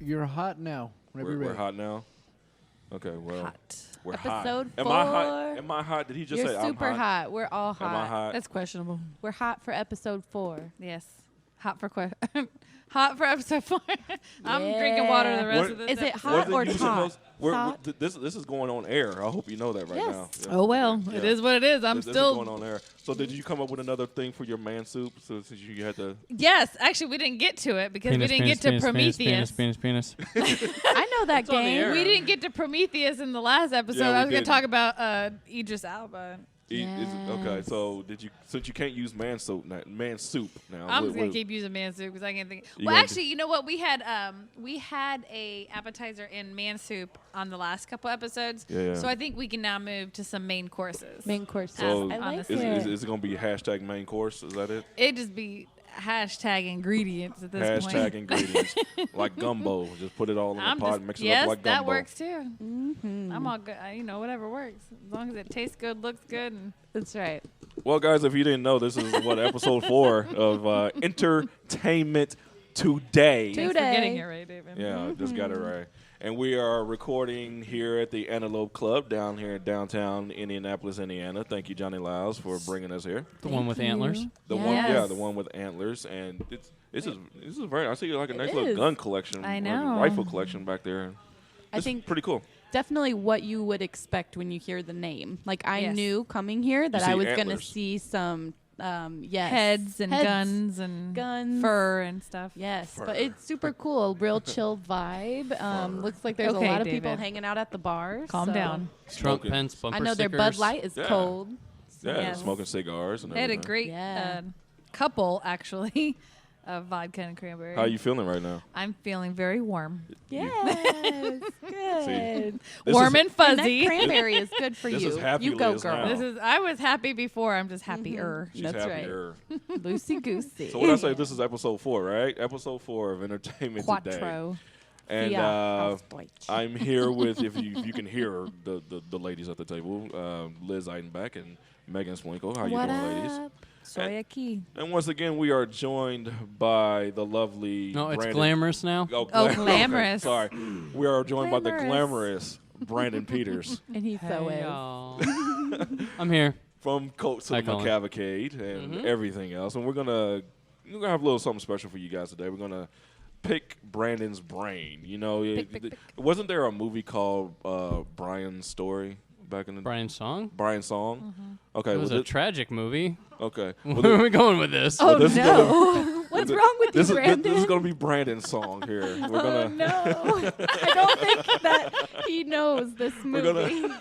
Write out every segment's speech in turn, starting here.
You're hot now. We're hot now. Okay, well, we're Episode hot. 4. Am I hot? Did he just You're say I'm super hot? hot. We're all hot. Am I hot? That's questionable. We're hot for episode 4. Yes. Hot for hot for episode 4. I'm drinking water the rest of this. Is it episode. hot or hot? This is going on air. I hope you know that right now. Yeah. Oh well, Yeah. it is what it is. I'm This still is going on air. So did you come up with another thing for your man soup? So since you had to. Yes, actually, we didn't get to it because we didn't get to Prometheus. Penis. I know that game. We didn't get to Prometheus in the last episode. Yeah, we I was going didn't. to talk about Idris Elba. Okay, so since you can't use man soup now, I'm just gonna keep using man soup because I can't think. You Well, gonna actually, you know what? We had a appetizer in man soup on the last couple episodes. Yeah. So I think we can now move to some main courses. Main course. So I like is it. it going to be hashtag main course? Is that it? It'd just be hashtag ingredients at this point. Hashtag ingredients like gumbo. Just put it all in a pot, mix it up like gumbo. that works too. Mm-hmm. I'm all good. Whatever works as long as it tastes good, looks good, and That's right. Well, guys, if you didn't know, this is episode 4 of Entertainment Today. thanks for getting it right, David. Yeah, just got it right. And we are recording here at the Antelope Club down here in downtown Indianapolis, Indiana. Thank you, Johnny Lyles, for bringing us here. The one with antlers. The one with antlers, and this is very. I see like a nice little gun collection, I like know. a rifle collection back there. I think pretty cool. definitely what you would expect when you hear the name. Like I Yes. knew coming here that see I was going to antlers. see some Heads and guns and fur and stuff. Yes, Fur. but it's super cool. Real chill vibe. Looks like there's a Okay, lot of people David. hanging out at the bar. Calm so down. Trump Smoking. pence bumper I know their stickers. Bud Light is Yeah. cold. Yeah, Yes. smoking cigars and They had a everything. great Yeah. couple actually of vodka and cranberry. How you feeling right now? I'm feeling very warm. Yes, good. This Warm is- and fuzzy. And that cranberry is good for This you. is happy You go, Liz girl. now. I was happy before. I'm just happier. She's That's right. happier. Loosey goosey. So what I say? This is episode 4, right? Episode 4 of Entertainment Today. Quattro. And Deutsch. I'm here with, if you can hear the ladies at the table, Liz Eidenbeck and Megan Swinkle. How you What doing, ladies? up? Soy key. And once again, we are joined by the lovely. No, it's Brandon. glamorous now. Oh, Oh, okay, glamorous. sorry, we are joined by the Glamorous. glamorous Brandon Peters And he so Hey, is. y'all. I'm here. from Cult Cinema Colin. Cavalcade and everything else. And we're gonna have a little something special for you guys today. We're gonna pick Brandon's brain. You know, wasn't there a movie called Brian's Story back in the Brian's song. Brian's Song? Okay, It was well, a tragic movie. okay. Where are we going with this? Oh, this is no. What's wrong with you, This Brandon? is gonna be Brandon's song here. We're Oh, gonna. no. I don't think that he knows this We're gonna- movie.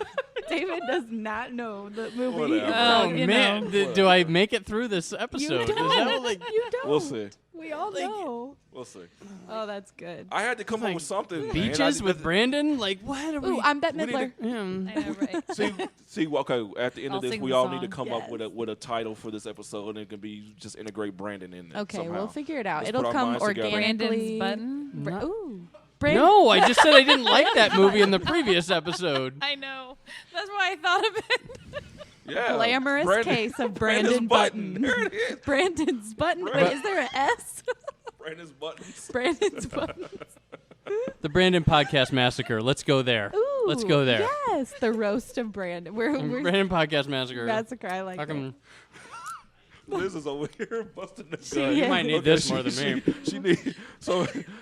David does not know the movie. Whatever. Oh you man, know. do I make it through this You episode? don't. Is that like? You don't. We'll see. We all know. We'll see. Oh, that's good. I had to come up Like with something. man. Beaches I- with Brandon? Like what are Ooh, we? I'm Bette we need Midler. Yeah. I know, right? See. Okay. At the end I'll of this, sing we the all song. need to come up Yes. with a title for this episode, and it can be just integrate Brandon in it. Okay, somehow. we'll figure it out. Let's It'll put our come minds together. organically. Brandon's button. No. Ooh. No, I just said I didn't like that movie in the previous episode. I know. That's why I thought of it. Yeah. Glamorous Brandon- case of Brandon's Brandon Button. There it is. Brandon's Button. Wait, Brandon- is there an S? Brandon's buttons. Brandon's Button. The Brandon Podcast Massacre. Let's go there. Ooh. Let's go there. Yes, the roast of Brandon. We're Brandon Podcast Massacre. massacre. I like Fucking- Liz is over here busting the She gun. is. You might need this more than me. She need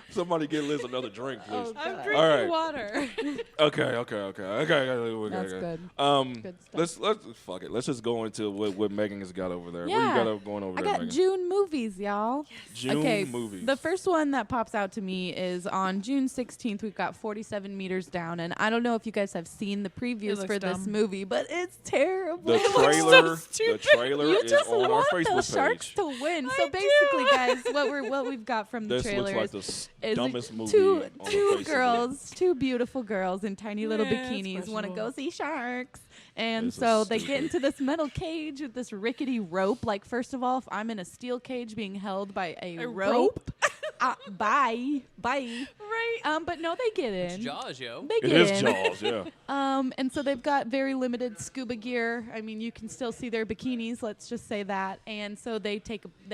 somebody get Liz another drink, please. Oh, I'm God. drinking All right. water. Okay. That's good. Good stuff. Let's fuck it. Let's just go into what Megan has got over there. What Yeah. do you got going over I there, got Megan? June movies, y'all. June Okay, movies. the first one that pops out to me is on June 16th. We've got 47 Meters Down, and I don't know if you guys have seen the previews looks for this dumb. movie, but it's terrible. the It looks so trailer, the stupid. trailer You is just on our want Facebook the sharks page. to win. So I basically, do. guys, what we've got from the This trailer looks like is the dumbest movie two on the face of the girls, two beautiful girls in tiny little Yeah, it's bikinis want to go questionable. see sharks. And This is so they get stupid. into this metal cage with this rickety rope. Like, first of all, if I'm in a steel cage being held by a rope, Bye. Right. But no, they get in. It's Jaws, yo. They It get is in. Jaws, yeah. And so they've got very limited scuba gear. I mean, you can still see their bikinis. Let's just say that. And so they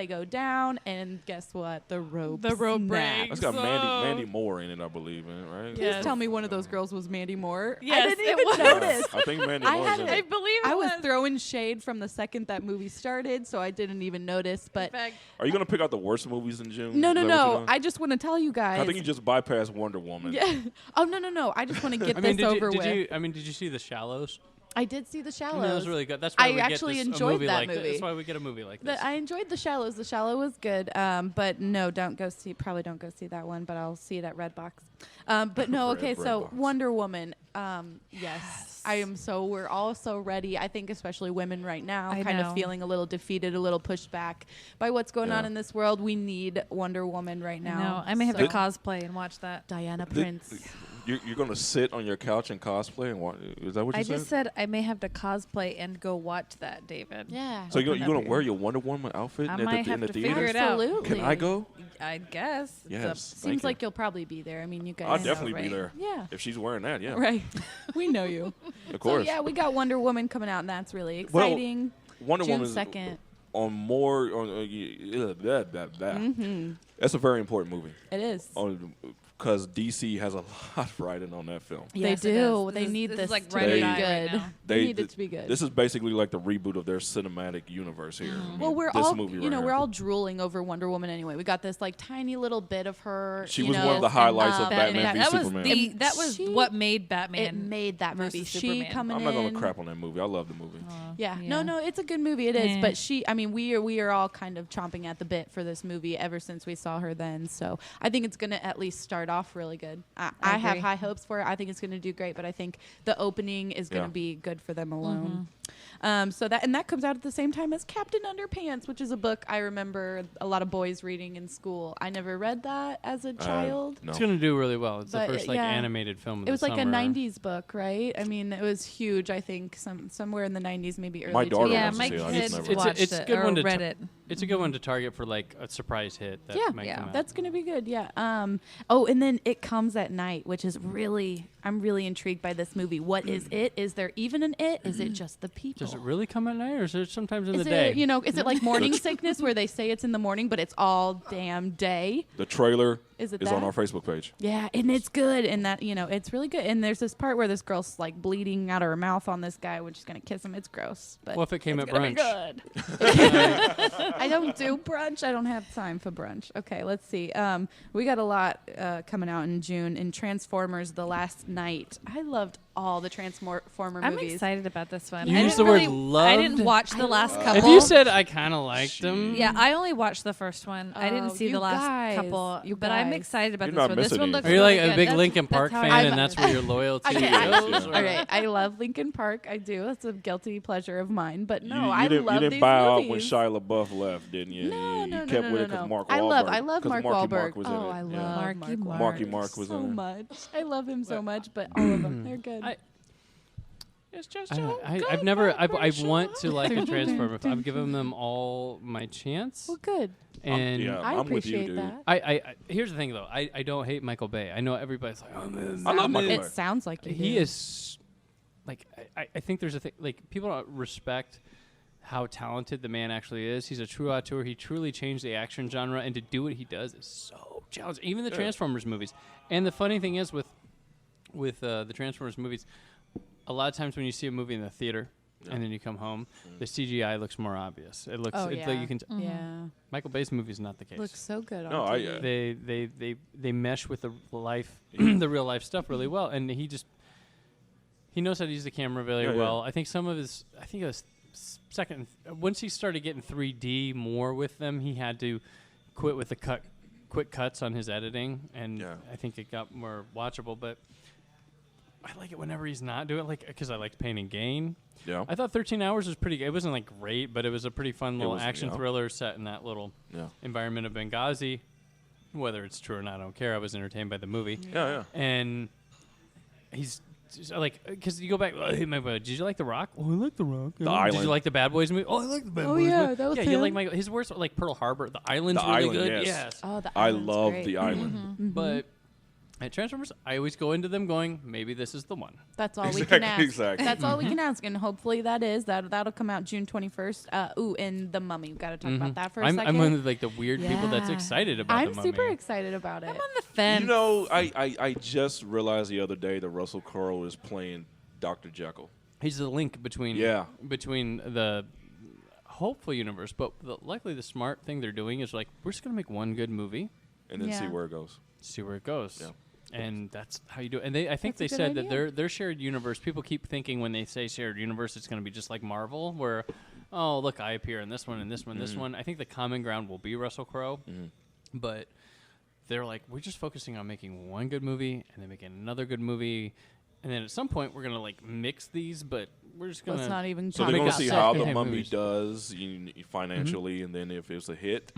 go down, and guess what? The rope. The rope snaps. breaks. That's got So- Mandy Moore in it, I believe, right? Please tell me one of those girls was Mandy Moore. I Yes, didn't it even was. notice. I think Mandy I Moore had in it. I it. believe it I was throwing shade from the second that movie started, so I didn't even notice. But In fact, Are you going to pick out the worst movies in June? no. Is that what you're doing? I just want to tell you guys. I think you just bypassed Wonder Woman. Yeah. Oh no. I just want to get I mean, this over with. did you see The Shallows? I did see The I Shallows. mean, that was really good. That's why I we get actually this, enjoyed a movie that like movie. That's why we get a movie like this. I enjoyed The Shallows. The Shallow was good. But no, probably don't go see that one, but I'll see it at Redbox. But no, okay, so Redbox. Wonder Woman. Yes. We're all so ready. I think especially women right now, I kind know. of feeling a little defeated, a little pushed back by what's going on Yeah. in this world. We need Wonder Woman right now. no, I may have So- to cosplay and watch that. Diana Th- Prince. You're going to sit on your couch and cosplay and watch? Is that what you I said? just said I may have to cosplay and go watch that, David. Yeah. So you're Open going up to wear your Wonder Woman outfit I at might the, in have the to theater? figure it out. Absolutely. Can I go? I guess. It's Yes. thank Seems you. like you'll probably be there. I mean, you guys. I'll know, definitely right? be there. Yeah. If she's wearing that, yeah. Right. We know you. Of course. So yeah, we got Wonder Woman coming out, and that's really exciting. Wonder June Woman 2nd. on more on That's a very important movie. It is. Because DC has a lot riding on that film. Yes, they it do. is. They need this this is like to right be or die right good. now. They need it to be good. This is basically like the reboot of their cinematic universe here. I mean, well, we're this all, movie you right know, here. we're all drooling over Wonder Woman anyway. We got this like tiny little bit of her. She you was know, one of the and, highlights of Batman v That was Superman. that was She- what made Batman. It made that movie. versus She Superman. coming I'm not in. going to crap on that movie. I love the movie. Yeah. No, it's a good movie. It is. Eh. But we are all kind of chomping at the bit for this movie ever since we saw her then. So I think it's going to at least start off really good. I have agree. high hopes for it. I think it's going to do great, but I think the opening is going to Yeah. be good for them alone. So that comes out at the same time as Captain Underpants, which is a book I remember a lot of boys reading in school. I never read that as a child. No. It's gonna do really well. It's But, the first yeah. animated film of It was the like a summer. 90s book, right? I mean, it was huge, I think, somewhere in the 90s, maybe early My daughter 2000s. Yeah, wants to my see it. I kid just never It's a- watched it's a it good or one to read ta- it. It's a good one to target for like a surprise hit that Yeah. might Yeah. come out. That's gonna be good. Yeah. Oh, and then It Comes at Night, which is I'm really intrigued by this movie. What is it? Is there even an it? Is it just the people? Does it really come at night, or is it sometimes in Is the it, day? is it like morning sickness where they say it's in the morning, but it's all damn day? The trailer Is it is that? on our Facebook page. Yeah, and it's good, and that it's really good. And there's this part where this girl's like bleeding out of her mouth on this guy, when she's gonna kiss him. It's gross, but Well, if it came it's at gonna be brunch. good. I don't do brunch. I don't have time for brunch. Okay, let's see. We got a lot coming out in June. In Transformers: The Last Night, I loved all the Transformer I'm movies. excited about this one. You I used didn't the word really, I didn't loved? watch the last couple. If you said I kind of liked them, yeah, I only watched the first one. I didn't Oh, see you the last guys, couple, you but I'm guys. excited about You're this not one. This missing one anything. looks are you like really a good. big That's- Linkin that's Park how fan, I've- and that's where your loyalty Okay, goes? Yeah. or- all right, I love Linkin Park. I do. That's a guilty pleasure of mine. But no, you I didn't, love you didn't these buy out movies. when Shia LaBeouf left, didn't you? No, you no, kept no, with no, it because no. Mark I Wahlberg. love 'cause Mark Marky Wahlberg. Mark was in Oh, it. I love Yeah. Marky Mark. Marky Mark was so in it. much. I love him so much, but all of them, they're good. It's just I've never I want to like a Transformer. I've given them all my chance, well, good. and yeah. I I'm with you, appreciate dude. that. I here's the thing though. I don't hate Michael Bay. I know everybody's like, oh man, I love Michael It Bay. sounds like you he do. is like I think there's a thing like people don't respect how talented the man actually is. He's a true auteur. He truly changed the action genre, and to do what he does is so challenging. Even the Yeah. Transformers movies. And the funny thing is with the Transformers movies, a lot of times when you see a movie in the theater and then you come home, the CGI looks more obvious. It looks Oh, it's yeah. like you can Yeah, Michael Bay's movie is not the case. looks so good on No, TV. They mesh with the life the real life stuff really well, and he knows how to use the camera very Yeah, yeah. well. I think some of his it was second once he started getting 3D more with them, he had to quit with the quick cuts on his editing, and Yeah. I think it got more watchable. But I like it whenever he's not doing it, because I liked Pain and Gain. Yeah. I thought 13 Hours was pretty good. It wasn't like great, but it was a pretty fun little was, action yeah. thriller set in that little Yeah. environment of Benghazi. Whether it's true or not, I don't care. I was entertained by the movie. Yeah. And he's like, because you go back, hey, did you like The Rock? Oh, I like The Rock. The Did Island. you like the Bad Boys movie? Oh, I like the Bad Oh, Boys yeah, movie. that was yeah, you him. like his worst, like Pearl Harbor. The Island's The really Island, good. yes. Oh, the I Island's love great. The Island. But at Transformers, I always go into them going, maybe this is the one. That's all we can ask. Exactly. That's all we can ask, and hopefully that'll come out June 21st. And The Mummy. We've got to talk about that for a second. I'm one of like the weird people that's Yeah. excited about I'm the Mummy. super excited about it. I'm on the fence. You know, I just realized the other day that Russell Crowe is playing Dr. Jekyll. He's the link between the hopeful universe, but likely the smart thing they're doing is like, we're just gonna make one good movie, And then see Yeah. where it goes. see where it goes. Yeah. And that's how you do it. And I think That's they a said good that idea. their shared universe, people keep thinking when they say shared universe, it's going to be just like Marvel, where, oh, look, I appear in this one and this one, this one. I think the common ground will be Russell Crowe, but they're like, we're just focusing on making one good movie and then making another good movie. And then at some point, we're going to like mix these, but we're just going to. Let's not even So talk they're going about to see that. how the secondhand Mummy movies. does financially, and then if it's a hit.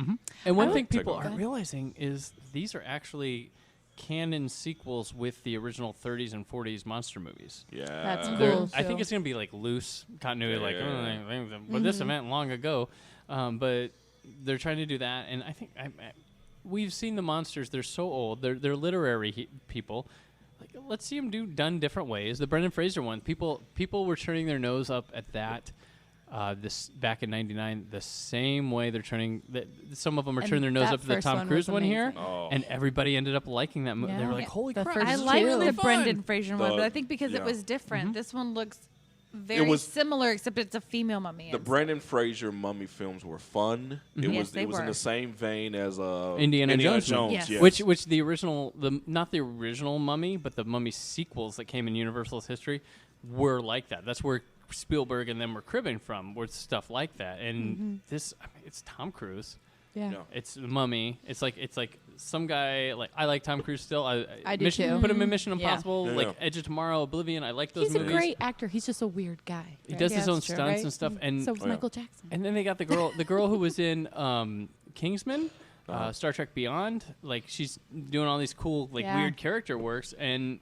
And one I thing would- people Take aren't off. realizing is these are actually canon sequels with the original 30s and 40s monster movies. Yeah. That's They're- cool. I think too. it's going to be like loose continuity, Yeah, like, yeah, but this event long ago. But they're trying to do that. And I think we've seen the monsters. They're so old. They're literary people. Like, let's see them done different ways. The Brendan Fraser one, people were turning their nose up at that. This back in '99, the same way they're turning. Some of them are And turning their nose that up to the first Tom one Cruise was one here, amazing. Oh. and everybody ended up liking that movie. They Yeah. were like, "Holy The crap!" first I this is like really the fun. Brendan Fraser one, The- but I think because it yeah. was different. This one looks very was- similar, except it's a female mummy. The instead. Brendan Fraser Mummy films were fun. It Yes, was they it was in were. the same vein as Indiana Jones. Yes. yes. Which the original, not the original Mummy, but the Mummy sequels that came in Universal's history were like that. That's where Spielberg and them were cribbing from, with stuff like that. And this, I mean, it's Tom Cruise. Yeah. Yeah. It's the Mummy. It's like some guy. Like, I like Tom Cruise still. I do Mission, too. Put him in Mission Yeah. Impossible, Yeah. like Edge of Tomorrow, Oblivion. I like those He's movies. a great actor. He's just a weird guy. He right? does his Yeah, own that's true, stunts right? and stuff. And So was Oh, yeah. Michael Jackson. And then they got the girl who was in Kingsman, Star Trek Beyond. Like, she's doing all these cool, like, Yeah. weird character works, and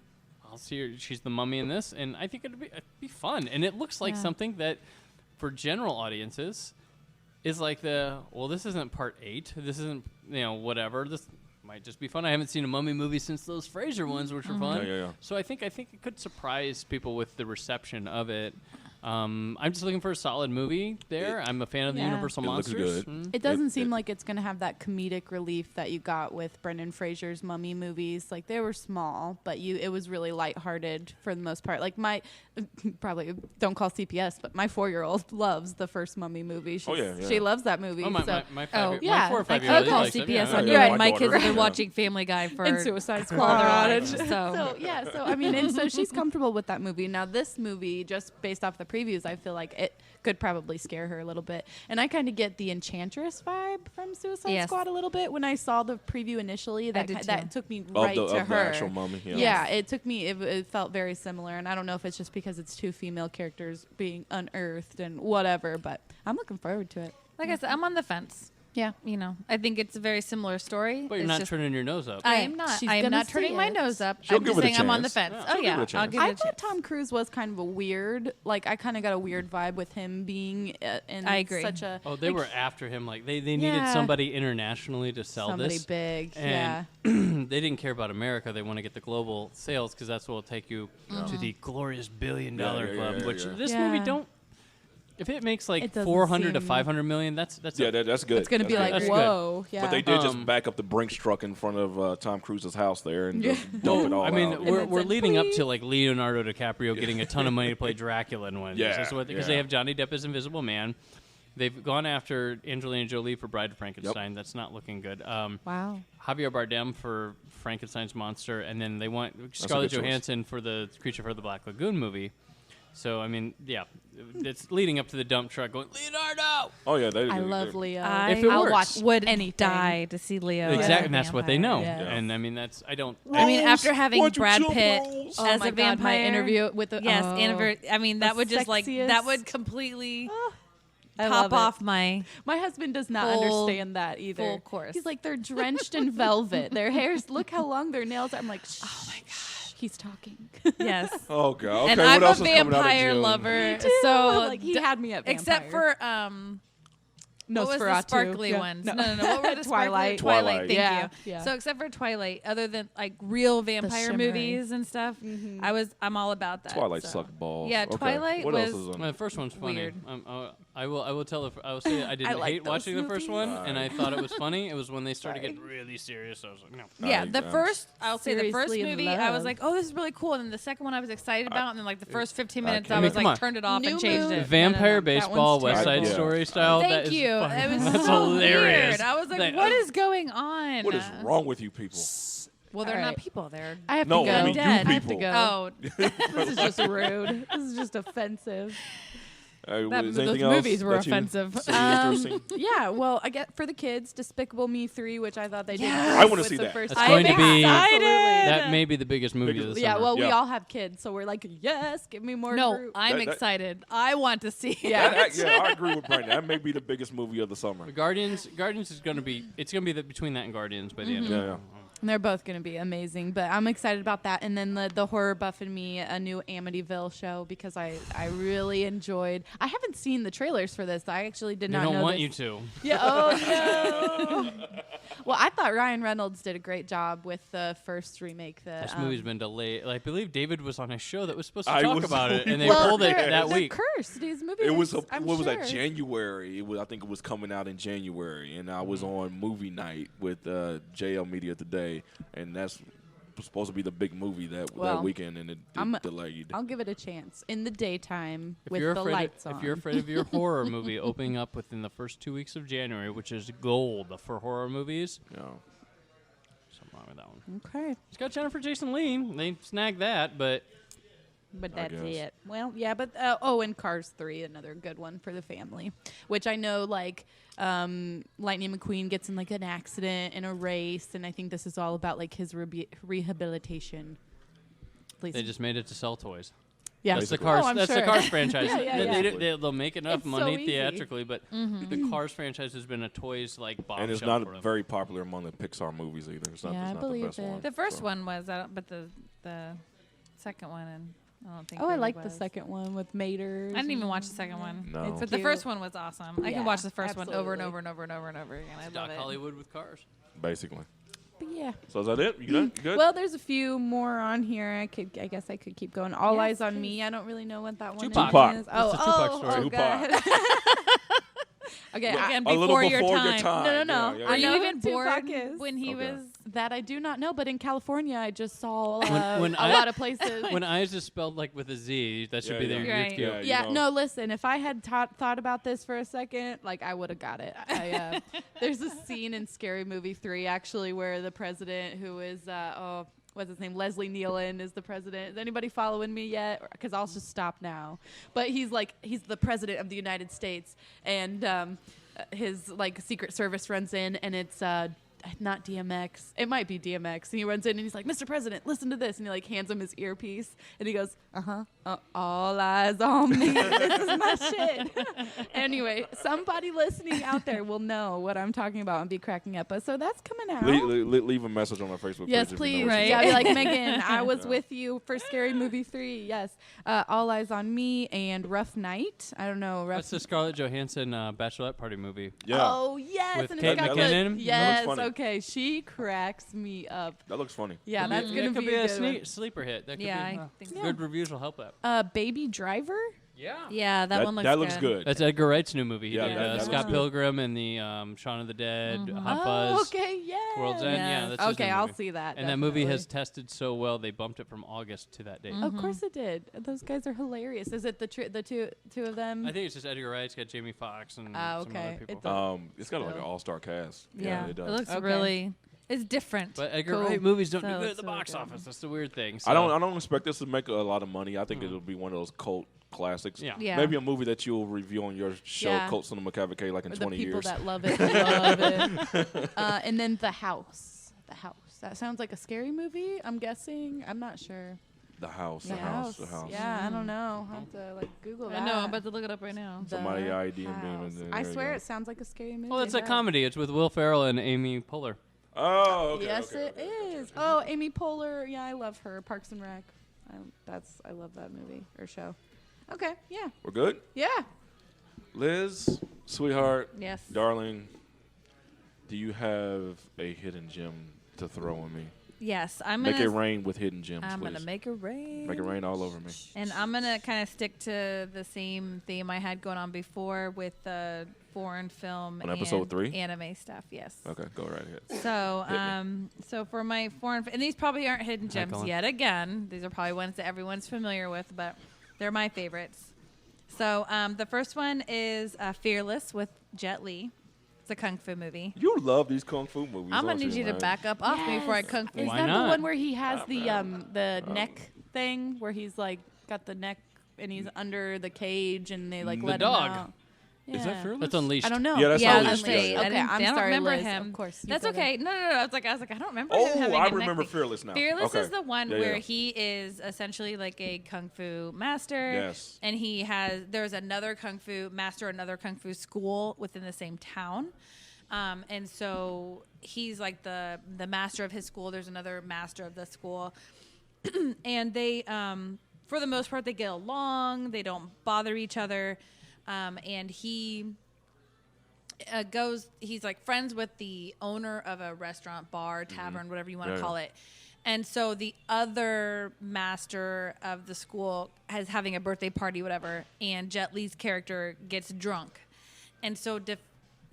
I'll see her. She's the Mummy in this, and I think it'd be fun. And it looks like Yeah. something that, for general audiences, is like this isn't part 8. This isn't, whatever. This might just be fun. I haven't seen a Mummy movie since those Fraser ones, which were fun. Yeah. So I think it could surprise people with the reception of it. I'm just looking for a solid movie there. I'm a fan of the Yeah. Universal It looks Monsters. good. It doesn't It- seem it- like it's going to have that comedic relief that you got with Brendan Fraser's Mummy movies. Like, they were small, but it was really lighthearted for the most part. Like, probably don't call CPS, but my 4-year-old loves the first Mummy movie. Yeah. She loves that movie. Oh, my so. my yeah, 4 or I 5 could year old I'll call likes it. CPS Yeah. on Yeah, you. my And my daughter. kids have been Yeah. watching Family Guy for And Suicide all Squad. their lives. So yeah, so I mean, and so she's comfortable with that movie. Now this movie, just based off the previews, I feel like it could probably scare her a little bit. And I kind of get the Enchantress vibe from Suicide Yes. Squad a little bit when I saw the preview initially. That did too. that took me Of right the- to of the her. actual Mummy, yeah. Yeah, it took me. It felt very similar, and I don't know if it's just because it's 2 female characters being unearthed and whatever, but I'm looking forward to it. Like I said, I'm on the fence. Yeah. I think it's a very similar story. But you're It's not just- turning your nose up. I Right. am not. She's I am gonna not turning see my it. nose up. She'll I'm give just it a saying I'm on the chance. fence. Yeah, Oh she'll give yeah, it a I'll chance. give it I a thought chance. Tom Cruise was kind of a weird. Like, I kind of got a weird vibe with him being in I agree. such a. Oh, they like, were after him. Like they needed Yeah. somebody internationally to sell somebody this. big. And Yeah. they didn't care about America. They want to get the global sales because that's what will take you to the glorious $1 billion Yeah, club. yeah, which yeah. this Yeah. movie don't. If it makes like It doesn't 400 to seem- 500 million, that's Yeah, that's good. It's gonna be That's like, good. That's good. whoa. Yeah. But they did just Um, back up the Brinks truck in front of Tom Cruise's house there and Yeah. just dump it all I mean, out. And we're, then we're said, leading up "Please." to like Leonardo DiCaprio getting a ton of money to play Dracula in one of these. Yeah, Because yeah. they have Johnny Depp as Invisible Man. They've gone after Angelina Jolie for Bride of Frankenstein. That's not looking good. Wow. Javier Bardem for Frankenstein's monster, and then they want Scarlett good choice. Johansson for the Creature for the Black Lagoon movie. So I mean, yeah, it's leading up to the dump truck going Leonardo. Oh yeah, they. I love Leo. If it I'll works. watch Would anything. die to see Leo. as Exactly, a and that's what they know. vampire. Yeah. And I mean, that's I don't. I mean, after Rose, having why'd you Brad jump, Pitt Rose? Oh as my a God, vampire, my interview with the yes, oh. I mean, that The would just like sexiest. that would completely I top love it. off my. My husband does not Full- understand that either. full course. He's like, they're drenched in velvet. Their hairs, look how long their nails are. I'm like, oh my gosh. he's talking. Yes. Oh god. Okay, And what I'm a else is coming out of vampire June? lover, Too. so like he had me at vampire. except for what was the Nosferatu. sparkly Yeah. ones? No. No. What were the Twilight. sparkly? Twilight. Twilight. Thank Yeah, you. yeah. So except for Twilight, other than like real vampire shimmering. movies and stuff, I'm all about that. Twilight so. sucked balls. Yeah, Okay. Twilight What was else is on? Well, the first one's funny. Weird. I will tell. I will say I didn't like hate those watching the first movies. one, and I thought it was funny. It was when they started Sorry. getting really serious. I was like, no. Yeah, I- the I'm first, I'll say the first seriously in movie, I was love. like, oh, this is really cool. And then the second one I was excited about. And then like the first 15 minutes, can't- I I mean, was come like, on. turned it off New and changed Moon. it. Vampire that baseball, one's West Side terrible. Story style. that Thank is you. fucking- It was that's so hilarious. weird. I was like, That- what is going on? What is wrong with you people? Well, they're All not right. people. They're I have No, to go. I mean Dead. you I have to people. go. oh, This is just rude. This is just offensive. Is those anything else movies were that you offensive. see interesting? Yeah, well, I get for the kids, Despicable Me 3, which I thought they did. Yes. I wanna with see the that. first That's one. going to be- Absolutely. That may be the biggest movie of the Yeah, summer. well, we Yeah. all have kids, so we're like, yes, give me more. no, Groot. I'm That- excited. I want to see it. Yeah. Yeah, I agree with Brandon. That may be the biggest movie of the summer. Guardians is going to be. It's going to be between that and Guardians by the end. Yeah, of it. yeah. And they're both going to be amazing, but I'm excited about that. And then the horror buff in me, a new Amityville show, because I really enjoyed. I haven't seen the trailers for this. I actually did They not know don't want this. you to. Yeah. Oh no. Well, I thought Ryan Reynolds did a great job with the first remake. This movie's been delayed. I believe David was on a show that was supposed to I talk was- about it, and they well, pulled it they're- that they're week. cursed. These movies. It was I'm what was that? sure. January. I think it was coming out in January, and I was Mm-hmm. on movie night with JL Media Today, and that's supposed to be the big movie that Well, weekend, and it I'm- delayed. I'll give it a chance in the daytime If with you're the afraid, lights on. if you're afraid of your horror movie opening up within the first 2 weeks of January, which is gold for horror movies, Yeah. something wrong with that one. Okay. It's got Jennifer Jason Leigh. They snagged that, but But I that's guess. it. Well, yeah, but and Cars 3, another good one for the family, which I know like Lightning McQueen gets in like an accident in a race, and I think this is all about like his rehabilitation. At least, they just made it to sell toys. yeah, That's the Basically. Cars. Oh, I'm that's sure. the Cars franchise. Yeah, yeah, They- yeah. they'll make enough It's so money easy. theatrically, but the Cars franchise has been a toys like bomb And it's shop not for them. very popular among the Pixar movies either. It's not, Yeah, it's I not believe the best it. one. The first so. one was, but the second one, and I don't think. Oh, I really like the was. second one with Mater. I didn't even watch the second one. No. It's But the cute. first one was awesome. I Yeah, can watch the first one over and absolutely. over and over and over and over again. I love Doc it. Hollywood with Cars. Basically. But yeah. So is that it? You done? You good? Well, there's a few more on here. I guess I could keep going. All Yes, Eyes on please. Me. I don't really know what that one Tupac. is. It's a Tupac story. Oh, God. Okay, Again, a little before your time. No, no, no. Yeah, yeah, Are I yeah. know you who even bored Tupac is. when he Okay. was? that I do not know, but in California, I just saw When a I- lot of places. When eyes is spelled like with a Z, that should Yeah, be yeah. their Right. youth cue. Yeah, you yeah, know. no, listen, if I had thought about this for a second, like I would have got it. There's a scene in Scary Movie 3 actually where the president who is what's his name? Leslie Nealon is the president. Is anybody following me yet? Because I'll just stop now. But he's the president of the United States, and his like Secret Service runs in, and it's not DMX. It might be DMX. And he runs in and he's like, Mr. President, listen to this. And he like hands him his earpiece, and he goes, all eyes on me. This is my shit. Anyway, somebody listening out there will know what I'm talking about and be cracking up. So that's coming out. Leave a message on our Facebook Yes, page. please. If you know what Right. Yeah, be like, Megan, I was Yeah. with you for Scary Movie 3. Yes. All Eyes on Me and Rough Night. I don't know. Rough That's the Scarlett Johansson bachelorette party movie. Yeah, Oh, yes. With and Kate it's got McKinnon? the, That yes, looks funny. okay. She cracks me up. that looks funny. Yeah, that's That going to could be a a good one. sleeper hit. That could Yeah, be, I think so. good reviews will help that. Baby Driver? Yeah. Yeah, that one looks that good. looks good. That's Edgar Wright's new movie. He Yeah, did that Scott looks good. Pilgrim and the Shaun of the Dead, Hot Fuzz, okay, yeah. World's End. Yeah, Yes. that's his Okay, new I'll movie. see that. And that movie has definitely. tested so well, they bumped it from August to that date. Of course it did. Those guys are hilarious. Is it the two of them? I think it's just Edgar Wright. It's got Jamie Foxx and Ah, some okay. other people. It's a- It's got like an all-star cast. Yeah, it it does. looks Okay. really. It's different. But Edgar Cool. Wright movies don't So do good at it's the really box good. office. That's the weird thing. I So- don't expect this to make a lot of money. I think it'll be one of those cult classics. Yeah. Yeah. Maybe a movie that you'll review on your show, Yeah. Cult Cinema Cavalcade, like in For 20 the people years. that love it, love it. And then The House. The House. That sounds like a scary movie, I'm guessing. I'm not sure. The house. The house. Yeah, I don't know. I'll have to like Google that. I know. I'm about to look it up right now. The Somebody ID and beam House. and then I there you swear go. it sounds like a scary movie. Well, it's a Yeah. comedy. It's with Will Ferrell and Amy Poehler. Oh, okay. Yes, okay, it okay, is. Oh, Amy Poehler. Yeah, I love her. Parks and Rec. I love that movie or show. Okay, yeah. We're good? Yeah. Liz, sweetheart, Yes. darling, do you have a hidden gem to throw on me? Yes, I'm Make gonna. it rain with hidden gems, I'm please. gonna make it rain. Make it rain all over me. And I'm gonna kind of stick to the same theme I had going on before with the foreign film On episode and 3? anime stuff. Yes. Okay, go right ahead. So, Hit me. so for my foreign, and these probably aren't hidden Hi, gems Colin. yet. Again, these are probably ones that everyone's familiar with, but they're my favorites. So, the first one is Fearless with Jet Li. It's a kung fu movie. You love these kung fu movies. I'm gonna don't need you to man? back up off me before I Yes. kung fu. Is Why that not? the one where he has the neck thing where he's like got the neck and he's under the cage and they like The let dog. him out? Is that Fearless? That's Unleashed. I don't know. Yeah, that's Yeah, Unleashed. Unleashed. Yeah, I yeah. Okay, didn't, I'm I don't sorry, remember Liz. him. Of course, you That's said okay. it. No. I was like, I don't remember him having Oh, I a neck remember thing. Fearless now. Fearless okay. is the one Yeah, where yeah. he is essentially like a kung fu master. Yes. And there's another kung fu master, another kung fu school within the same town. And so he's like the master of his school. There's another master of the school. And they, for the most part, they get along. They don't bother each other. And he he's like friends with the owner of a restaurant, bar, tavern, whatever you want to Yeah, call yeah. it. And so the other master of the school is having a birthday party, whatever, and Jet Li's character gets drunk. And so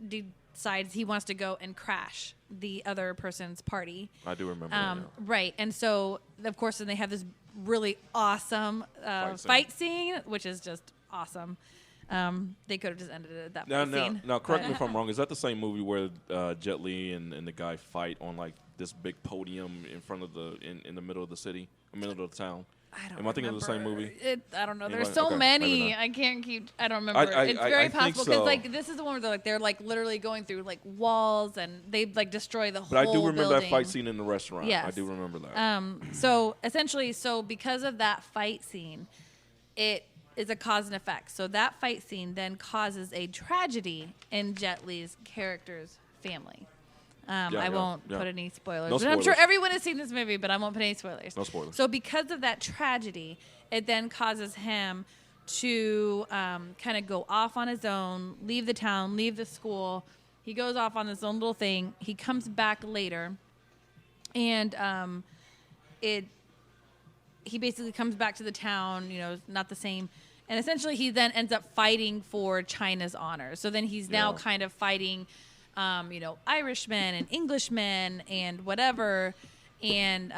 decides he wants to go and crash the other person's party. I do remember that, yeah. Right. And so, of course, then they have this really awesome fight scene, which is just awesome. They could have just ended it at that fight scene. Now, correct me if I'm wrong. Is that the same movie where Jet Li and the guy fight on like this big podium in front of in the middle of the city, middle of the town? I don't Am I thinking of the same remember. movie? I don't know. Anybody? There's so Okay, maybe many. not. I can't keep. I don't remember. I It's very think possible because so. like this is the one where they're like literally going through like walls and they like destroy the whole. But I do remember building. that fight scene in the restaurant. I Yes. do remember that. So essentially, because of that fight scene, it is a cause and effect. So that fight scene then causes a tragedy in Jet Li's character's family. I won't put any spoilers. No But I'm sure spoilers. everyone has seen this movie, but I won't put any spoilers. No spoilers. So because of that tragedy, it then causes him to kind of go off on his own, leave the town, leave the school. He goes off on this own little thing. He comes back later, and he basically comes back to the town, not the same. And essentially he then ends up fighting for China's honor. So then he's now Yeah. kind of fighting, Irishmen and Englishmen and whatever. And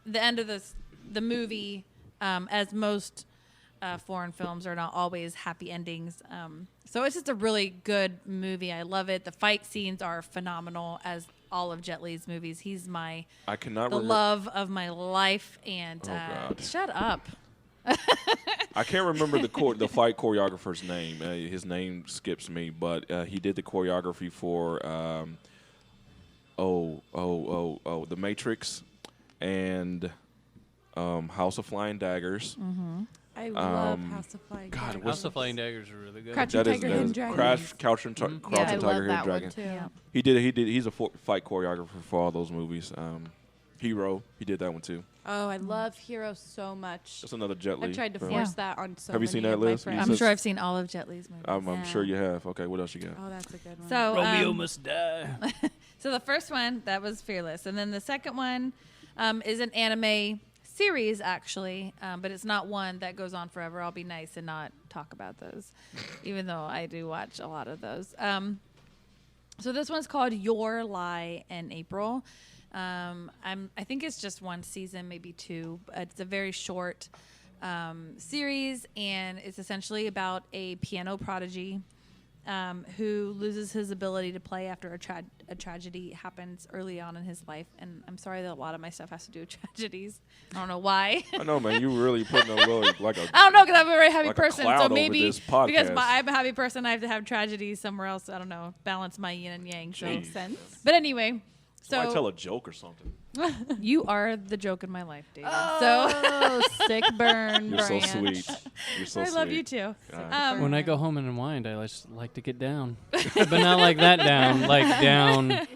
the end of the movie, as most foreign films are not always happy endings. So it's just a really good movie. I love it. The fight scenes are phenomenal, as all of Jet Li's movies. He's I cannot the remember. love of my life. And Oh, God. shut up. I can't remember the fight choreographer's name. His name skips me, but he did the choreography for The Matrix and House of Flying Daggers. I love House of Flying God, Daggers. House of Flying Daggers are really good. Crouch- That is, Tiger, that Hidden is Dragon. Crouch and Yeah, I Tiger, love Hidden that Dragon. one too. Yeah. He's a fight choreographer for all those movies. Hero, he did that one too. Oh, I love Hero so much. That's another Jet Li. I've tried to film. force Yeah. that on so Have you many seen that, of my Liz? You friends. I'm said- sure I've seen all of Jet Li's movies. I'm Yeah. sure you have. Okay, what else you got? Oh, that's a good one. So Romeo must die. So the first one, that was Fearless. And then the second one is an anime series, actually. But it's not one that goes on forever. I'll be nice and not talk about those, even though I do watch a lot of those. So this one's called Your Lie in April. I think it's just one season, maybe two. It's a very short series, and it's essentially about a piano prodigy who loses his ability to play after a tragedy happens early on in his life. And I'm sorry that a lot of my stuff has to do with tragedies. I don't know why. I know, man. You really putting a little like a. I don't know, because I'm a very happy Like a person. cloud So over maybe this podcast. because I'm a happy person, I have to have tragedies somewhere else. I don't know, balance my yin and yang. So. Jeez. Sense. But anyway, Why so tell a joke or something? you are the joke in my life, David. Oh, sick burn. You're so branch. sweet. You're so So I sweet. love you too. Yeah. When I go home and unwind, I just like to get down, but not like that down, like down.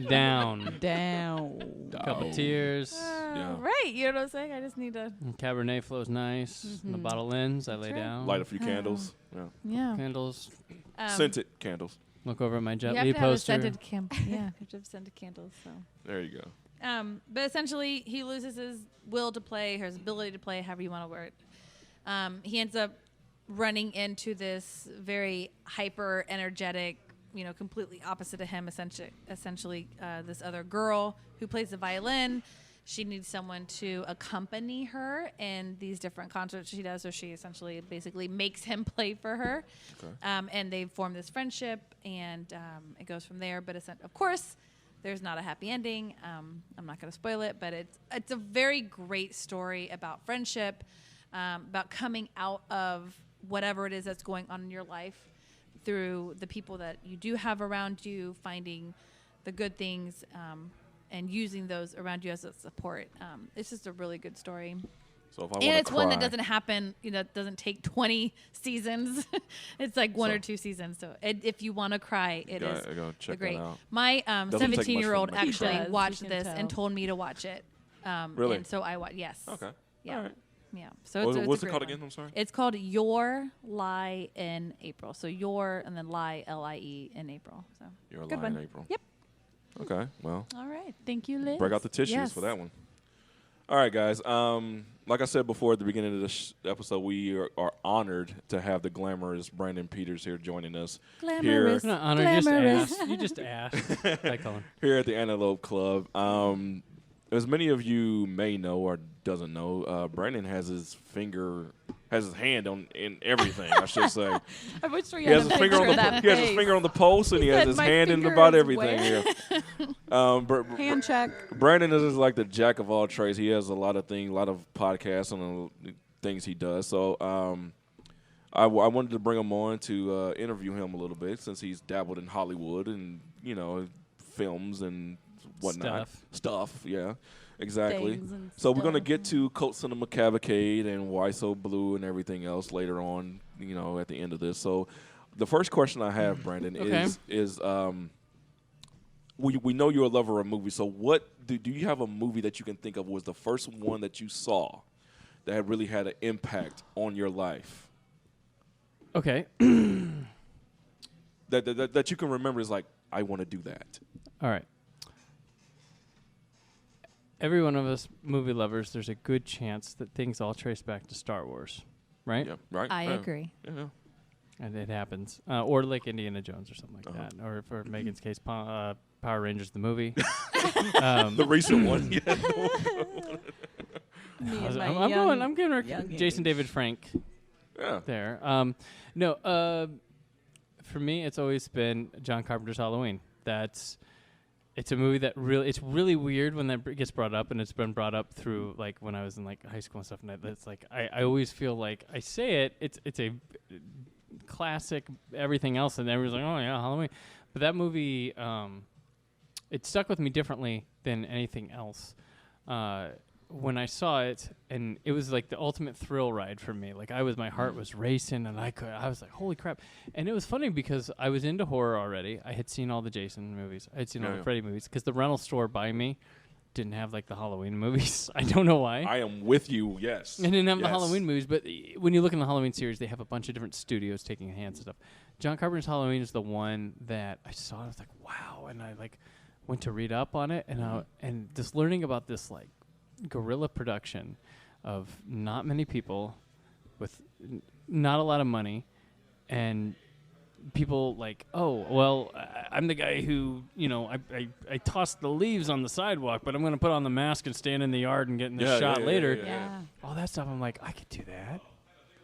Down. Down. Couple tears. Yeah. Right. You know what I'm saying? I just need to. Cabernet flows nice. The bottle ends. I lay right. down. Light a few candles. Yeah. Yeah. Candles. Scented candles. Look over at my Jet You have Li to have a poster. scented yeah, you have to have scented candles. So. There you go. But essentially, he loses his will to play, or his ability to play, however you want to word it. He ends up running into this very hyper energetic, completely opposite of him, essentially this other girl who plays the violin. She needs someone to accompany her in these different concerts she does, so she essentially basically makes him play for her. Okay. And they form this friendship, and it goes from there. But of course, there's not a happy ending. I'm not going to spoil it, but it's a very great story about friendship, about coming out of whatever it is that's going on in your life through the people that you do have around you, finding the good things, and using those around you as a support. It's just a really good story. So if I And wanna it's one that cry- doesn't happen, it doesn't take 20 seasons. It's like one or two seasons. So if you want to cry, it is I gotta check great. that out. My Doesn't take much 17-year-old for me to actually cry. He does, watched you can this and tell. told me to watch it. Really? And so I watched. Yes. Okay. Yeah. All right. Yeah. So it's What's a it great called one. again? I'm sorry. It's called Your Lie in April. So Your and then Lie, Lie in April. So You're good lying one. in April. Yep. Okay. Well, All right. Thank you, Liz. break out the tissues Yes. for that one. All right, guys. Like I said before at the beginning of this episode, we are honored to have the glamorous Brandon Peters here joining us Glamorous. No, honor, just Glamorous. ask. You just asked. Hi, Cullen. here at the Antelope Club. As many of you may know or doesn't know, Brandon has his hand in everything. I should say. I wish we He had has a his finger picture on of the that he has his face. finger on the post and he has said, his "My hand in finger about is everything where?" here. Hand check. Brandon is like the jack of all trades. He has a lot of things, a lot of podcasts and things he does. So I wanted to bring him on to interview him a little bit since he's dabbled in Hollywood and films and whatnot stuff. Yeah, exactly. Things and So we're gonna stuff. get to Cult Cinema Cavalcade and Why So Blue and everything else later on. At the end of this. So the first question I have, Brandon, Okay. is we know you're a lover of movies. So what do you have a movie that you can think of was the first one that you saw that had really had an impact on your life Okay. that you can remember is like, I want to do that. All right. Every one of us movie lovers, there's a good chance that things all trace back to Star Wars, right? Yeah, right. I Yeah. agree. Yeah. And it happens. Or like Indiana Jones or something like Uh-huh. that. Or for Megan's case, Power Rangers the movie. The recent one. Yeah. Me I was- and my I'm young- going. I'm giving her young Jason age. David Frank Yeah. there. No. For me, it's always been John Carpenter's Halloween. It's a movie that it's really weird when that gets brought up, and it's been brought up through like when I was in like high school and stuff. And it's like I always feel like I say it's a classic, everything else, and everyone's like, oh yeah, Halloween. But that movie, it stuck with me differently than anything else. When I saw it, and it was like the ultimate thrill ride for me. Like my heart was racing, and I was like, holy crap! And it was funny because I was into horror already. I had seen all the Jason movies. I had seen all the Freddy movies because the rental store by me didn't have like the Halloween movies. I don't know why. I am with you. Yes. It didn't have the Yes. Halloween movies, but when you look in the Halloween series, they have a bunch of different studios taking hands and stuff. John Carpenter's Halloween is the one that I saw. I was like, wow, and I like went to read up on it, and just learning about this like guerrilla production of not many people with not a lot of money, and people like, oh, well, I'm the guy who, I tossed the leaves on the sidewalk, but I'm going to put on the mask and stand in the yard and get in the shot later. Yeah. All that stuff. I'm like, I could do that.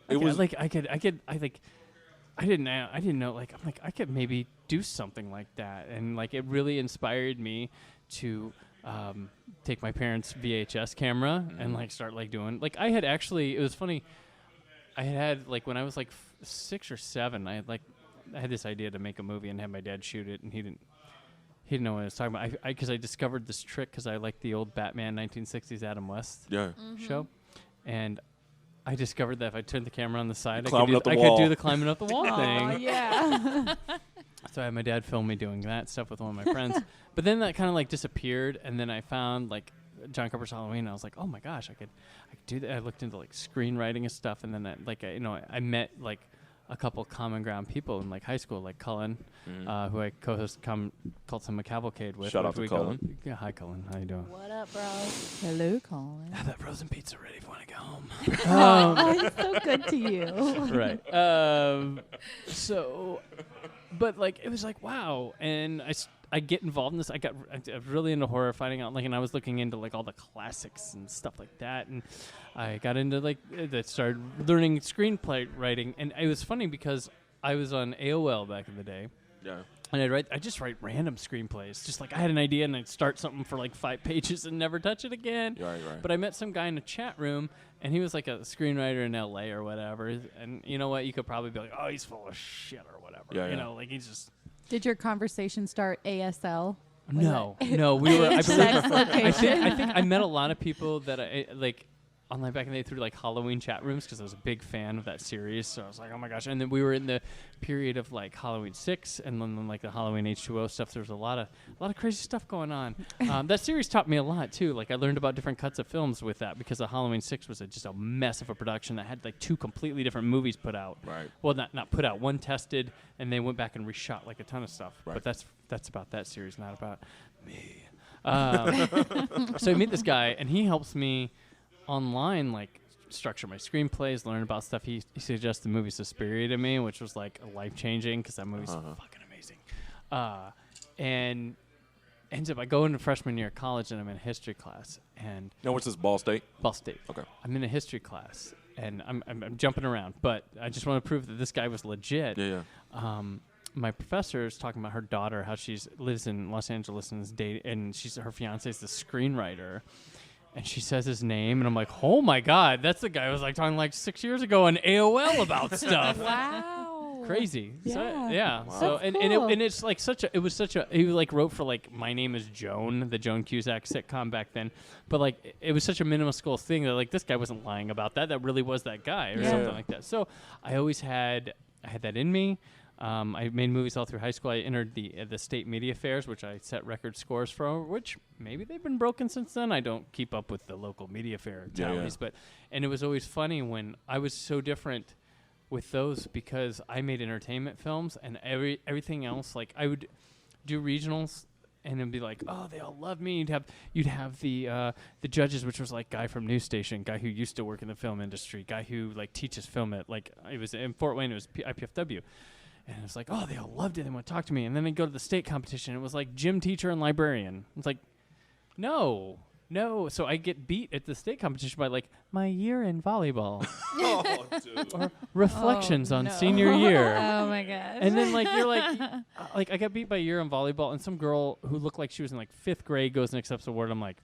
It was I didn't know. Like, I'm like, I could maybe do something like that. And like, it really inspired me to take my parents' VHS camera and like start like doing, like I had actually, it was funny. I had like, when I was like 6 or 7, I had this idea to make a movie and have my dad shoot it, and he didn't know what I was talking about. Because I discovered this trick because I liked the old Batman 1960s Adam West show, and I discovered that if I turned the camera on the side, I Climbing could up the do wall. the climbing up the wall Aw, thing. yeah. So I had my dad film me doing that stuff with one of my friends. But then that kind of like disappeared, and then I found like John Carpenter's Halloween, and I was like, oh my gosh, I could do that. I looked into like screenwriting and stuff, and then I met like a couple common ground people in like high school, like Cullen, who I co-host Cult Cinema Cavalcade with. Shout out to Cullen. Yeah, hi Cullen, how you doing? What up, bro? Hello, Colin. Have that frozen pizza ready if you want to go home. Oh, he's so good to you. Right. So, but like it was like wow, and I get involved in this. I got really into horror, finding out like, and I was looking into like all the classics and stuff like that, and I got into like that. Started learning screenplay writing, and it was funny because I was on AOL back in the day. Yeah. And I just write random screenplays. Just like I had an idea and I'd start something for like 5 pages and never touch it again. Right. But I met some guy in a chat room and he was like a screenwriter in LA or whatever. And you know what? You could probably be like, oh, he's full of shit or whatever. Yeah, you know, like he's just. Did your conversation start ASL? No, we were. I believe. I Location. think I met a lot of people that I like online back in the day through like Halloween chat rooms because I was a big fan of that series. So I was like, oh my gosh! And then we were in the period of like Halloween 6 and then like the Halloween H2O stuff. There was a lot of crazy stuff going on. That series taught me a lot too. Like I learned about different cuts of films with that because the Halloween 6 was just a mess of a production that had like 2 completely different movies put out. Right. Well, not put out. One tested, and they went back and reshot like a ton of stuff. Right. But that's about that series, not about me. So I meet this guy, and he helps me online, like structure my screenplays, learn about stuff. He suggested the movie Suspiria to me, which was like life changing because that movie's fucking amazing. And ends up I go into freshman year of college, and I'm in a history class, and Now, what's this, Ball State? Ball State. Okay. I'm in a history class, and I'm jumping around, but I just want to prove that this guy was legit. Yeah. My professor is talking about her daughter, how she lives in Los Angeles and is and her fiance is the screenwriter, and she says his name, and I'm like, oh my god, that's the guy I was like talking like 6 years ago on AOL about stuff. Wow. Crazy. Yeah. So, yeah. Wow. So That's and cool. it's like he like wrote for like My Name is Joan, the Joan Cusack sitcom back then, but like it was such a minuscule thing that like this guy wasn't lying about that. That really was that guy or Yeah. something like that. So I always had that in me. I made movies all through high school. I entered the state media fairs, which I set record scores for, which maybe they've been broken since then. I don't keep up with the local media fair tallies, and it was always funny when I was so different with those because I made entertainment films and everything else. Like I would do regionals and it'd be like, oh, they all love me. You'd have the judges, which was like guy from news station, guy who used to work in the film industry, guy who like teaches film at like it was in Fort Wayne. It was IPFW. And it's like, oh, they all loved it. They want to talk to me. And then they go to the state competition. It was like gym teacher and librarian. It's like, no. So I get beat at the state competition by like my year in volleyball. Oh, dude. Or reflections on no. senior year. Oh my gosh. And then like you're like I got beat by a year in volleyball, and some girl who looked like she was in like 5th grade goes and accepts the award. I'm like,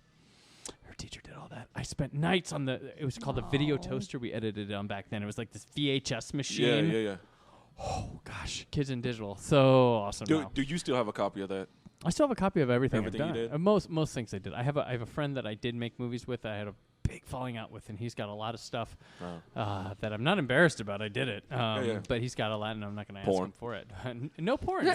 her teacher did all that. I spent nights on it was called the video toaster we edited on back then. It was like this VHS machine. Yeah. Oh gosh, kids in digital, so awesome. Now. Do you still have a copy of that? I still have a copy of everything Everything I've you done. did? Most things I did. I have a friend that I did make movies with. I had a big falling out with, and he's got a lot of stuff that I'm not embarrassed about. I did it, but he's got a lot, and I'm not going to ask him for it. No porn.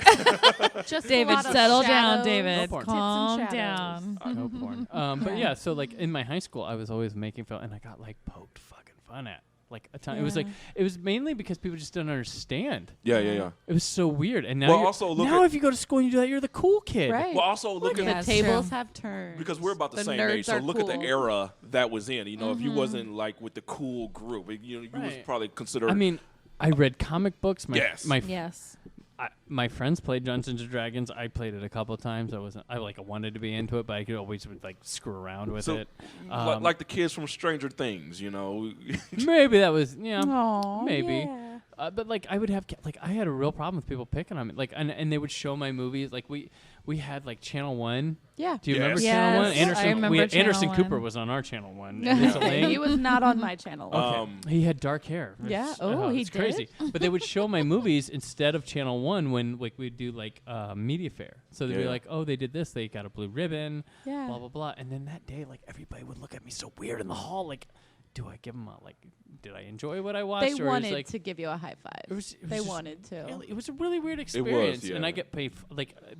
Just David, a lot of settle down, shadows. David. No porn. Calm Tits and down. No porn. But yeah, so like in my high school, I was always making film, and I got like poked fucking fun at. Like a time, it was mainly because people just didn't understand. Yeah. It was so weird. And now, Well, also look now at- if you go to school and you do that, you're the cool kid. Right. Well, also look The at That's tables true. have turned. because we're about the same nerds age. So are look at the cool. era that was in. You know, if you wasn't like with the cool group, you was Right. probably considered. I mean, I read comic books. Yes. Yes. My friends played Dungeons and Dragons. I played it a couple of times. I wanted to be into it, but I could always like screw around with So, it. like the kids from Stranger Things, you know. Maybe that was Aw, maybe. yeah. But like I would have like I had a real problem with people picking on me. Like and they would show my movies. Like we had like Channel 1. Yeah. Do you remember Yes. Channel 1? Yes, I Anderson remember Channel Anderson 1. Cooper was on our Channel 1 recently. He was not on my channel. He had dark hair. Yeah. It's, He it's did? crazy. But they would show my movies instead of Channel 1 when like we'd do like media fair. So they'd be Yeah. like, oh, they did this. They got a blue ribbon. Yeah. Blah blah blah. And then that day, like everybody would look at me so weird in the hall, like. do I give them a did I enjoy what I watched? They or wanted like, to give you a high five. They just wanted to. It was a really weird experience, yeah. and I get paid.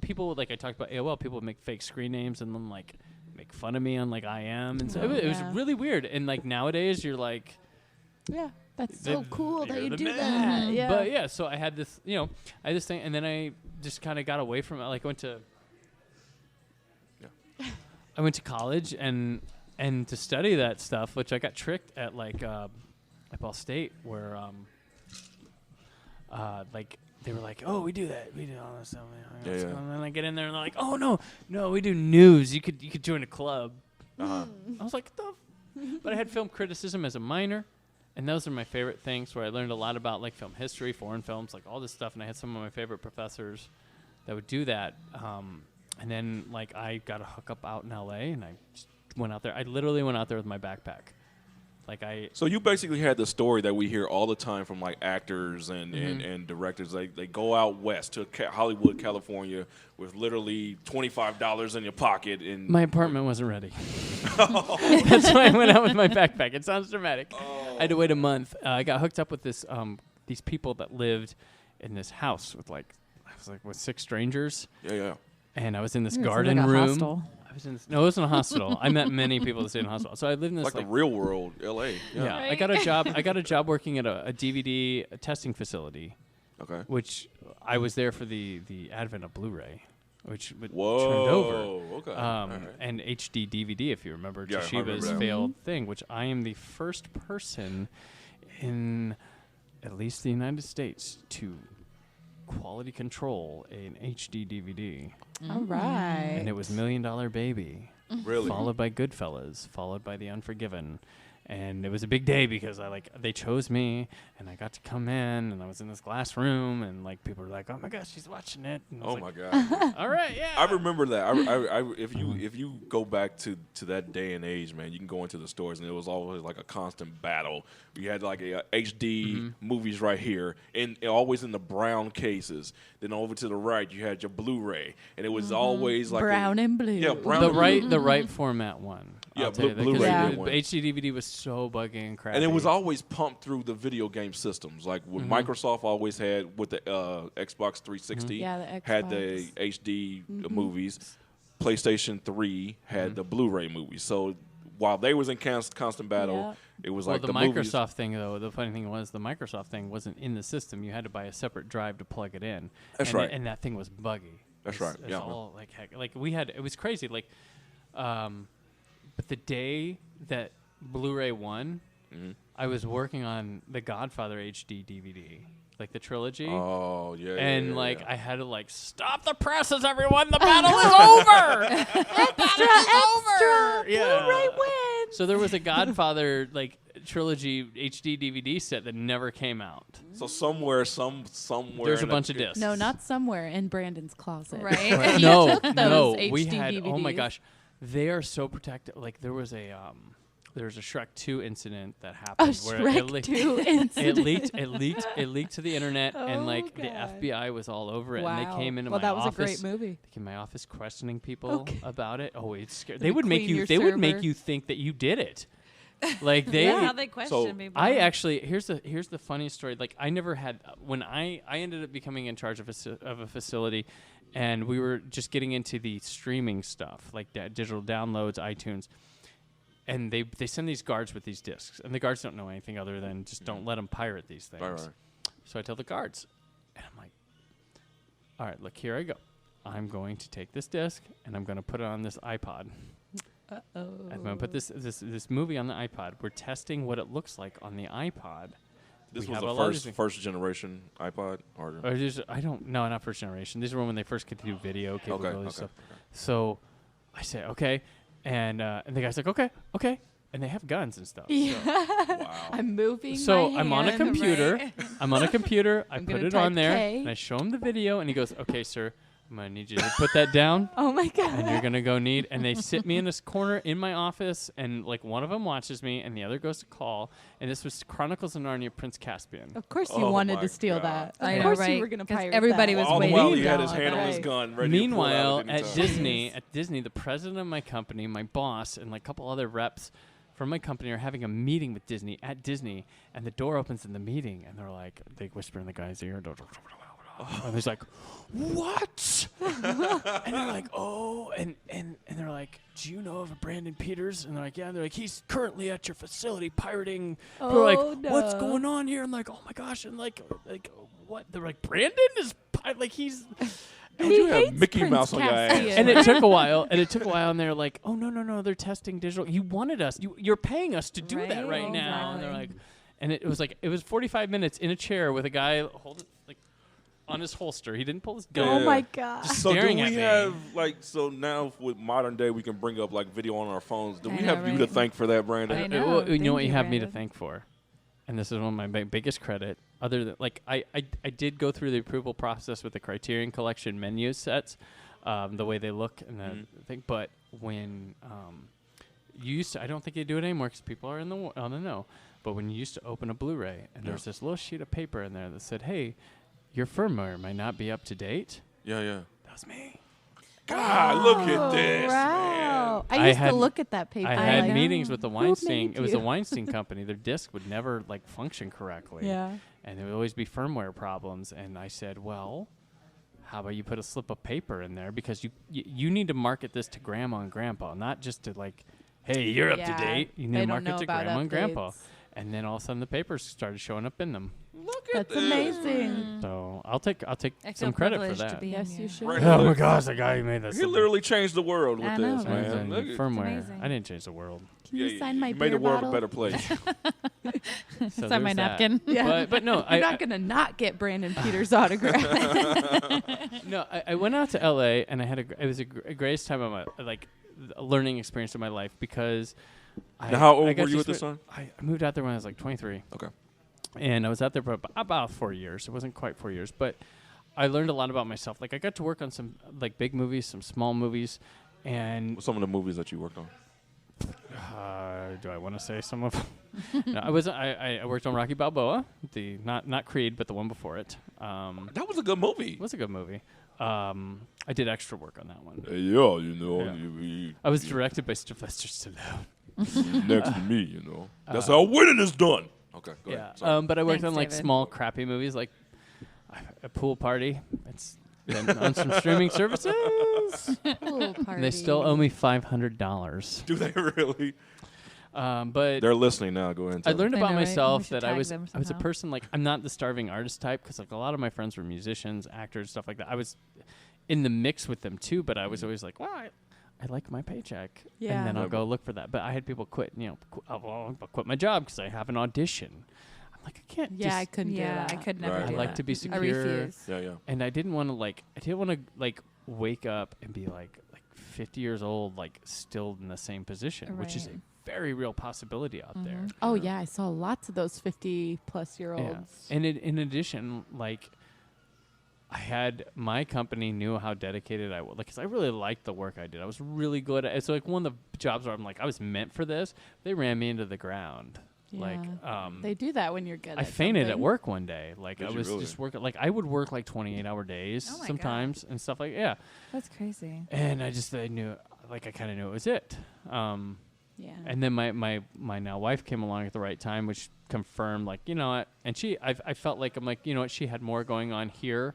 People like I talked about AOL. People would make fake screen names and then like make fun of me on like I am, and so it was really weird. And like nowadays, you're like, yeah, that's so cool that you're you the do man. that. Yeah, But yeah, so I had this, I had this thing, and then I just kind of got away from it. Like I went to college and to study that stuff, which I got tricked at like at Ball State, where like they were like, oh, we do that, we do all this stuff. And then I get in there and they're like, oh no, we do news. You could join a club. I was like, but I had film criticism as a minor, and those are my favorite things, where I learned a lot about like film history, foreign films, like all this stuff, and I had some of my favorite professors that would do that. And then like I got a hookup out in LA, and I just went out there. I literally went out there with my backpack. So you basically had the story that we hear all the time from like actors and directors. They go out west to Hollywood, California, with literally $25 in your pocket. And my apartment wasn't ready. That's why I went out with my backpack. It sounds dramatic. I had to wait a month. I got hooked up with these people that lived in this house with 6 strangers. Yeah. And I was in this It's garden like a room. hostel. No, it wasn't a hospital. I met many people that stayed in a hospital. So I lived in this like the real world, LA. Yeah, Right? I got a job working at a DVD testing facility. Okay. Which I was there for the advent of Blu-ray, which turned Whoa. over. Okay. All right. And HD DVD, if you remember, Yeah, I remember Toshiba's that. failed thing, which I am the first person in at least the United States to quality control an HD DVD. All right. And it was $1 Million Baby. Really? Followed by Goodfellas, followed by The Unforgiven. And it was a big day because they chose me, and I got to come in, and I was in this glass room, and like people were like, "Oh my gosh, she's watching it!" And I was Oh my like, God. all right, yeah. I remember that. If you go back to that day and age, man, you can go into the stores and it was always like a constant battle. You had like a HD movies right here, and always in the brown cases. Then over to the right, you had your Blu-ray, and it was always like brown and blue. Yeah, brown. the and right blue. the right format one. Yeah, I'll tell you that, 'cause Blu-ray did the one. HD DVD was so buggy and crappy. And it was always pumped through the video game systems. Like what Microsoft always had with the Xbox 360, Yeah, the had the Xbox. HD movies. PlayStation 3 had the Blu-ray movies. So while they was in constant battle, it was like the movies. Microsoft thing, though. The funny thing was the Microsoft thing wasn't in the system. You had to buy a separate drive to plug it in. That's and right. And that thing was buggy. That's right. It's Yeah. all like heck. Like we had, it was crazy. Like, but the day that Blu-ray won, I was working on the Godfather HD DVD, like the trilogy. Oh yeah. And yeah, like yeah. I had to like stop the presses, everyone. The battle is over. extra, Yeah. Blu-ray win. So there was a Godfather like trilogy HD DVD set that never came out. So somewhere. There's a in bunch of discs. No, not somewhere in Brandon's closet. Right? No, took no. those We HD had. Oh my DVDs. gosh, they are so protected. Like there was a Shrek 2 incident that happened where it Shrek leaked. 2 incident. It leaked to the internet, and Oh, like the God. FBI was all over it, Wow. and they came into well, my that was office. a great movie. They came in my office questioning people Okay. about it. Oh, it's scary. They They would make clean you. your They would make server. you think that you did it. Like they. That's how they question So, people. I actually here's the funniest story. Like I never had when I ended up becoming in charge of a facility, and we were just getting into the streaming stuff like digital downloads, iTunes, and they send these guards with these discs, and the guards don't know anything other than just don't let them pirate these things. Right. So I tell the guards, and I'm like, all right, look, here I go. I'm going to take this disc and I'm going to put it on this iPod. I'm going to put this movie on the iPod. We're testing what it looks like on the iPod. This We was have a the lot of first these- first generation iPod. Or I don't know, not first generation. These were when they first could do video capabilities okay, stuff. So I say okay, and the guy's like okay, and they have guns and stuff. wow. I'm moving So my I'm on a hand. computer. I'm on a computer. I I'm put gonna it on type there, K. and I show him the video, and he goes, "Okay, sir, I'm gonna need you to put that down." Oh my god. And you're gonna go need, and they sit me in this corner in my office, and like one of them watches me, and the other goes to call. And this was Chronicles of Narnia, Prince Caspian. Of course you Oh wanted my to steal God. that. Of I know, course right? you were going to 'Cause pirate everybody that. was All the waiting while he had down. his hand on his Right. gun, ready Meanwhile, to pull it out at Disney, the president of my company, my boss, and like a couple other reps from my company are having a meeting with Disney at Disney, and the door opens in the meeting, and they're like, they whisper in the guy's ear, and he's like, what? And they're like, oh, and they're like, do you know of a Brandon Peters? And they're like, yeah. And they're like, he's currently at your facility pirating. Oh, They're like, no. what's going on here? And like, oh my gosh, and like what? They're like, Brandon is like he's. Don't He you have hates Mickey Prince Mouse on your ass? Caspian. And it took a while. And they're like, "Oh no! They're testing digital. You wanted us. You're paying us to do that right Right, now." And they're like, exactly. it was 45 minutes in a chair with a guy holding like on his holster. He didn't pull his gun. Oh Yeah. my god. Just So do staring we at me. have so now with modern day we can bring up like video on our phones? Do I we know, have you to right? thank for that, Brandon? I know. You know Thank what you you, have me to Brandon. thank for, and this is one of my biggest credit. Other than like I did go through the approval process with the Criterion Collection menu sets, the way they look and the thing. But when you used to, I don't think they do it anymore because people are on the know. But when you used to open a Blu-ray and there's this little sheet of paper in there that said, "Hey, your firmware might not be up to date." Yeah. That was me. God, look at this, Wow. man. I used had- to look at that paper. I had like, meetings with the who Weinstein. made It was the you? Weinstein company. Their disc would never like function correctly. Yeah. And there would always be firmware problems. And I said, well, how about you put a slip of paper in there because you need to market this to grandma and grandpa, not just to like, hey, you're up to Yeah, date. You need they to don't market know to about grandma and grandpa. updates. And then all of a sudden the papers started showing up in them. Look at That's this. amazing. So I'll take I feel some credit for privileged that. to be Yes, in you you. should. Right. Oh my gosh, the guy who made this. He literally changed the world with I know, this, man. Look at, Firmware. amazing. I didn't change the world. Can you sign my you beer made the world bottle? a better place. So Sign my there's that. napkin. Yeah. But no, I'm not gonna not get Brandon Peters' autograph. No, I went out to LA and I had it was a greatest time of my a learning experience of my life because. Now, how old I got were you to at this spend- time? I moved out there when I was like 23. Okay. And I was out there for about 4 years. It wasn't quite 4 years, but I learned a lot about myself. Like I got to work on some like big movies, some small movies, and What's some of the movies that you worked on? do I want to say some of them? No, I worked on Rocky Balboa, the not Creed, but the one before it. That was a good movie. It was a good movie. I did extra work on that one. Yeah, you know, Yeah. I was directed by Sylvester Stallone. next to me, you know. That's how winning is done. Okay, go Yeah, ahead. Sorry. but I worked Thanks, on like David. small, crappy movies, like A Pool Party. It's been on some streaming services. Pool party. They still owe me $500. Do they really? But They're listening now. Go ahead. And I tell learned I about know, right? We myself should that I tag was them I was a somehow. person like I'm not the starving artist type because like a lot of my friends were musicians, actors, stuff like that. I was in the mix with them too, but I was always like, well, I like my paycheck, Yeah. and then I'll Yeah. go look for that. But I had people quit, I'll quit my job because I have an audition. I'm like, I can't. Yeah, I couldn't do Yeah, that. I could never Right. I do like that. to be I secure. refuse. Yeah, yeah. And I didn't want to wake up and be like 50 years old, like still in the same position, which is a Right. very real possibility out there. Oh yeah, I saw lots of those 50-plus-year-olds. And in addition, like I had my company knew how dedicated I was, like, because I really liked the work I did. I was really good at it. It's like one of the jobs where I'm like, I was meant for this. They ran me into the ground. Like, They do that when you're good. I at fainted at something. work one day. Like, Did I you was really? just working. Like, I would work like 28-hour days Oh my sometimes and stuff like That's crazy. And I knew, like, I kind of knew it was it. Yeah. And then my now wife came along at the right time, which confirmed, like, you know what? And I felt like, I'm like, you know what? She had more going on here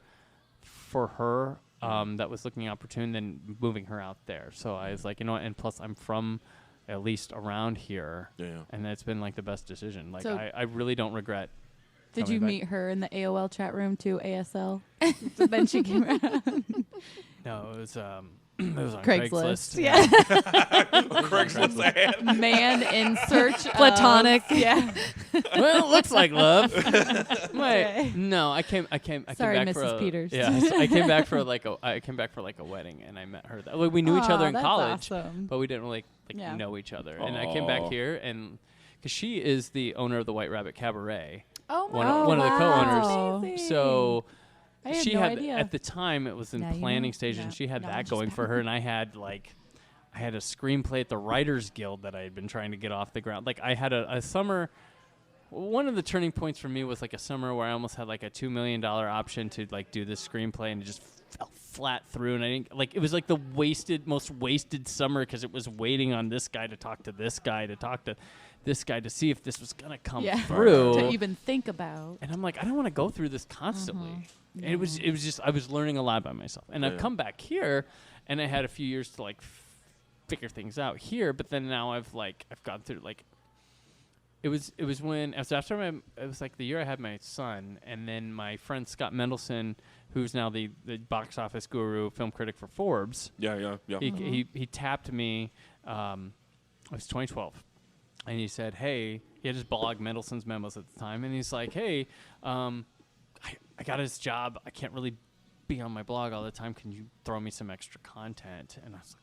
for her that was looking opportune than moving her out there. So I was like, you know what? And plus, I'm from at least around here. Yeah, yeah. And that's been like the best decision. Like, So I really don't regret. Did coming you back. meet her in the AOL chat room too, ASL? Then she came around. No, it was it was on Craigslist. Craigslist. Yeah. Craigslist ad. Man in search of Platonic. Yeah. Well, it looks like love. Okay. Wait, no, I came Sorry, back for Mrs. a, Peters. Yes, I came back for a wedding, and I met her. Well, we knew each other in that's college, awesome. but we didn't really Yeah. know each other. And I came back Aw. here, and because she is the owner of the White Rabbit Cabaret, Oh one my of- one of the co-owners. Amazing. so I had she no had idea. at the time it was in Now you planning know. stage, No, and she had no, that just going for now. her, and I had a screenplay at the Writers Guild that I had been trying to get off the ground. Like I had a summer. One of the turning points for me was like a summer where I almost had like a $2 million option to like do this screenplay, and it just fell flat through, and I didn't like. It was like the most wasted summer because it was waiting on this guy to talk to this guy to talk to this guy to see if this was gonna come through. To even think about. And I'm like, I don't want to go through this constantly. And it was just I was learning a lot by myself. And I've come back here, and I had a few years to like figure things out here. But then now I've gone through like. It was when it was like the year I had my son, and then my friend Scott Mendelson, who's now the box office guru, film critic for Forbes. Yeah. He tapped me. It was 2012, and he said, "Hey," he had his blog Mendelson's Memos at the time, and he's like, "Hey, I got this job. I can't really be on my blog all the time. Can you throw me some extra content?" And I was like,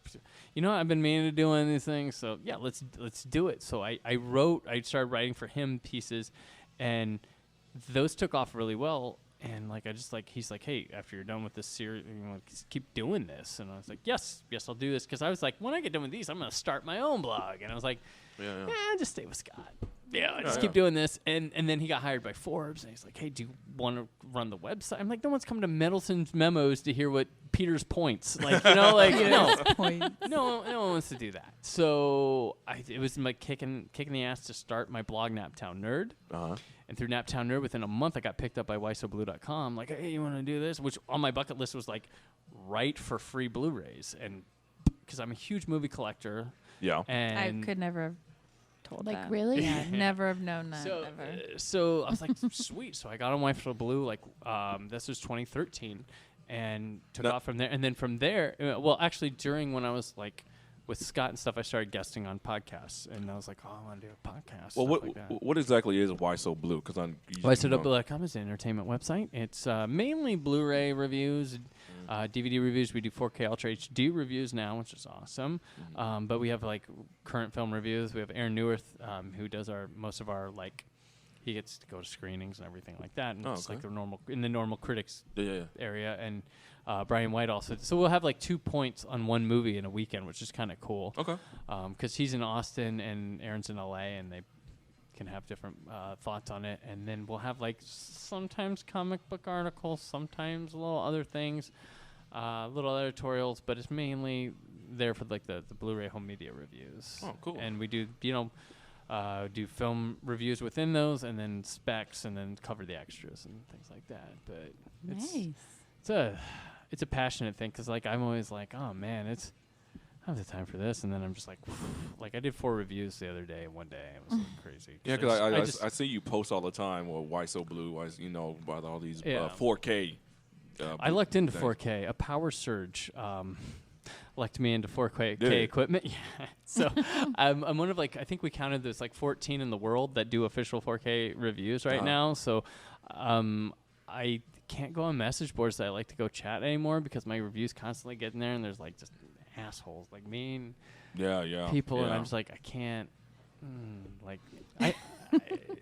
you know, I've been meaning to do one of these things, so yeah, let's do it. So I started writing for him pieces, and those took off really well. And he's like, "Hey, after you're done with this series, keep doing this." And I was like, yes, I'll do this, because I was like, when I get done with these, I'm gonna start my own blog. And I was like, just stay with Scott. Keep doing this. And then he got hired by Forbes, and he's like, "Hey, do you want to run the website?" I'm like, no one's coming to Mendelson's Memos to hear what Peter's points. Like, no one wants to do that. So it was like kicking the ass to start my blog, Naptown Nerd. And through Naptown Nerd, within a month, I got picked up by whysoblue.com. Like, "Hey, you want to do this?" Which on my bucket list was like, write for free Blu-rays. And because I'm a huge movie collector. Yeah. And I could never have told like, that. really? Yeah, never have known that ever. So I was like, sweet. So I got on Why So Blue, this was 2013, and took off from there. And then from there, actually, during when I was like, with Scott and stuff, I started guesting on podcasts, and I was like, "Oh, I want to do a podcast." Well, what exactly is Why So Blue? Because whysoblue.com is an entertainment website. It's mainly Blu-ray reviews, DVD reviews. We do 4K Ultra HD reviews now, which is awesome. But we have like current film reviews. We have Aaron Neuwirth, who does most of our like. He gets to go to screenings and everything like that, and it's like in the normal critics area, and Brian White also. So we'll have like 2 points on one movie in a weekend, which is kind of cool. Okay. Because he's in Austin and Aaron's in LA, and they can have different thoughts on it. And then we'll have like sometimes comic book articles, sometimes little other things, little editorials, but it's mainly there for like the Blu-ray home media reviews. Oh, cool. And we do do film reviews within those, and then specs, and then cover the extras and things like that. But it's a passionate thing, because like I'm always like, oh man, I have the time for this, and then I'm just like, like I did 4 reviews the other day. One day it was like crazy. Yeah, because I see you post all the time, or Why So Blue, about all these 4K. I lucked into 4K. A power surge. Lucked me into 4K equipment. Yeah. So I'm one of I think we counted there's like 14 in the world that do official 4K reviews right now. So I can't go on message boards that I like to go chat anymore, because my reviews constantly get in there, and there's like just assholes, like mean people, and I'm just like, I can't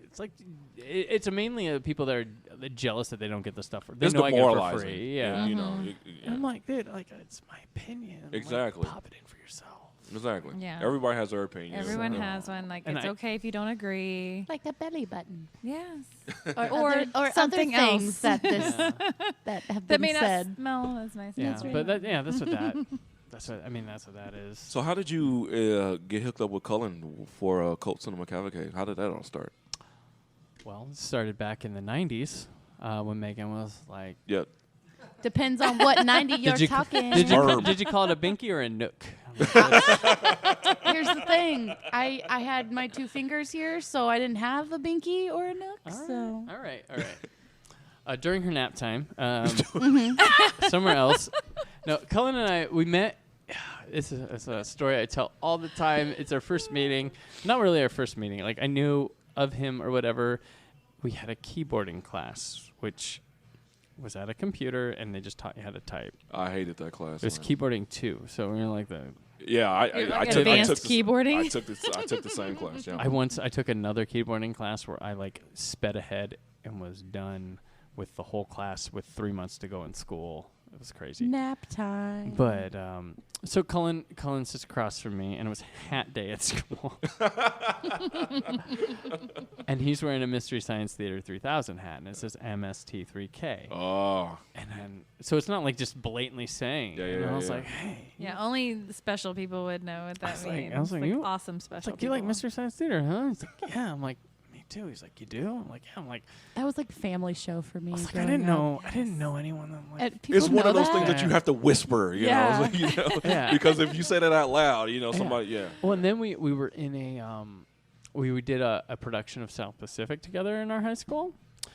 it's like it's mainly people that are jealous that they don't get the stuff. They know I get it for free. Yeah. And I'm like, dude, like it's my opinion. Exactly. Like, pop it in for yourself. Exactly. Yeah. Everybody has their opinion. Everyone has one. Like, and it's okay if you don't agree. Like the belly button. Yes. or something other else things that that have been said. That may not smell as nice. Yeah, but that's what that. That's what that is. So how did you get hooked up with Cullen for Cult Cinema Cavalcade? How did that all start? Well, it started back in the 90s when Megan was like... Yep. Depends on what 90 you're talking. Did you call it a binky or a nook? Here's the thing. I had my 2 fingers here, so I didn't have a binky or a nook. All right. During her nap time, somewhere else. No, Cullen and I, we met. It's a story I tell all the time. It's our first meeting. Not really our first meeting. Like, I knew of him or whatever. We had a keyboarding class, which was at a computer, and they just taught you how to type. I hated that class. It was keyboarding 2, so we were like the... Yeah, I took advanced keyboarding. I took the same class. Yeah. I took another keyboarding class where I like sped ahead and was done with the whole class with 3 months to go in school. was crazy. Nap time. But so Cullen sits across from me, and it was hat day at school. And he's wearing a Mystery Science Theater 3000 hat, and it says MST3K. Oh. And then, so it's not like just blatantly saying. Yeah, and yeah, I was yeah. like, hey. Yeah, only the special people would know what that means. I was like, you awesome It's special like, you like people. Mystery Science Theater, huh? He's like, yeah. I'm like, me too. He's like, you do? I'm like, yeah. I'm like, That was like family show for me. I was like, I growing didn't up. know. I didn't know anyone. I'm like, And people It's one know of those that? things that you have to whisper, you Yeah. know, so, you know, Yeah. because if you say that out loud, you know, somebody, yeah. Well, and then we were in a we did a production of South Pacific together in our high school,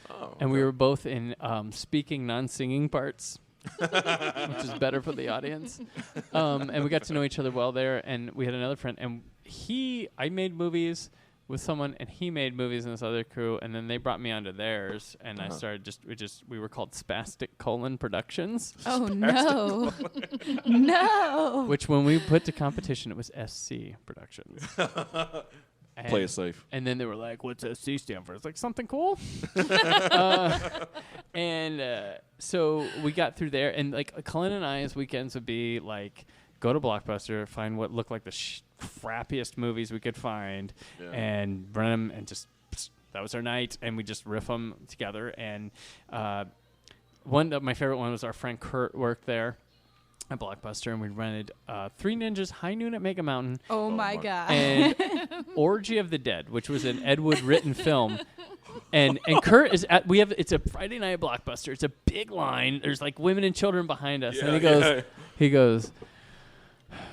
Oh, and we okay. were both in speaking, non-singing parts, which is better for the audience. And we got to know each other well there. And we had another friend, and I made movies with someone, and he made movies in this other crew, and then they brought me onto theirs, and I started we were called Spastic Productions. Oh no, no. Which when we put to competition, it was SC Productions. Play it safe. And then they were like, what's SC stand for? It's like, something cool. So we got through there. And like Cullen and I's weekends would be like, go to Blockbuster, find what looked like the crappiest movies we could find, and run them, and just, that was our night. And we just riff them together. And one of my favorite one was our friend Kurt worked there at Blockbuster, and we rented Three Ninjas, High Noon at Mega Mountain, Oh my my- god. and Orgy of the Dead, which was an Ed Wood written film. And Kurt is at, it's a Friday night Blockbuster. It's a big line. There's like women and children behind us. And he goes,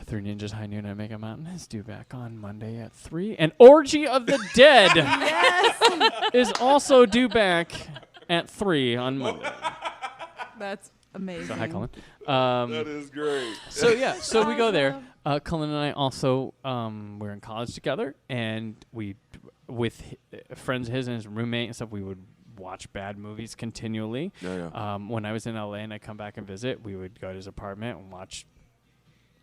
Three Ninjas, High Noon at Mega Mountain is due back on Monday at 3. And Orgy of the Dead is also due back at 3 on Monday. That's amazing. So hi, Cullen. That is great. So yeah, so we go there. Cullen and I also were in college together, and we, with friends of his and his roommate and stuff, we would watch bad movies continually. When I was in LA and I come back and visit, we would go to his apartment and watch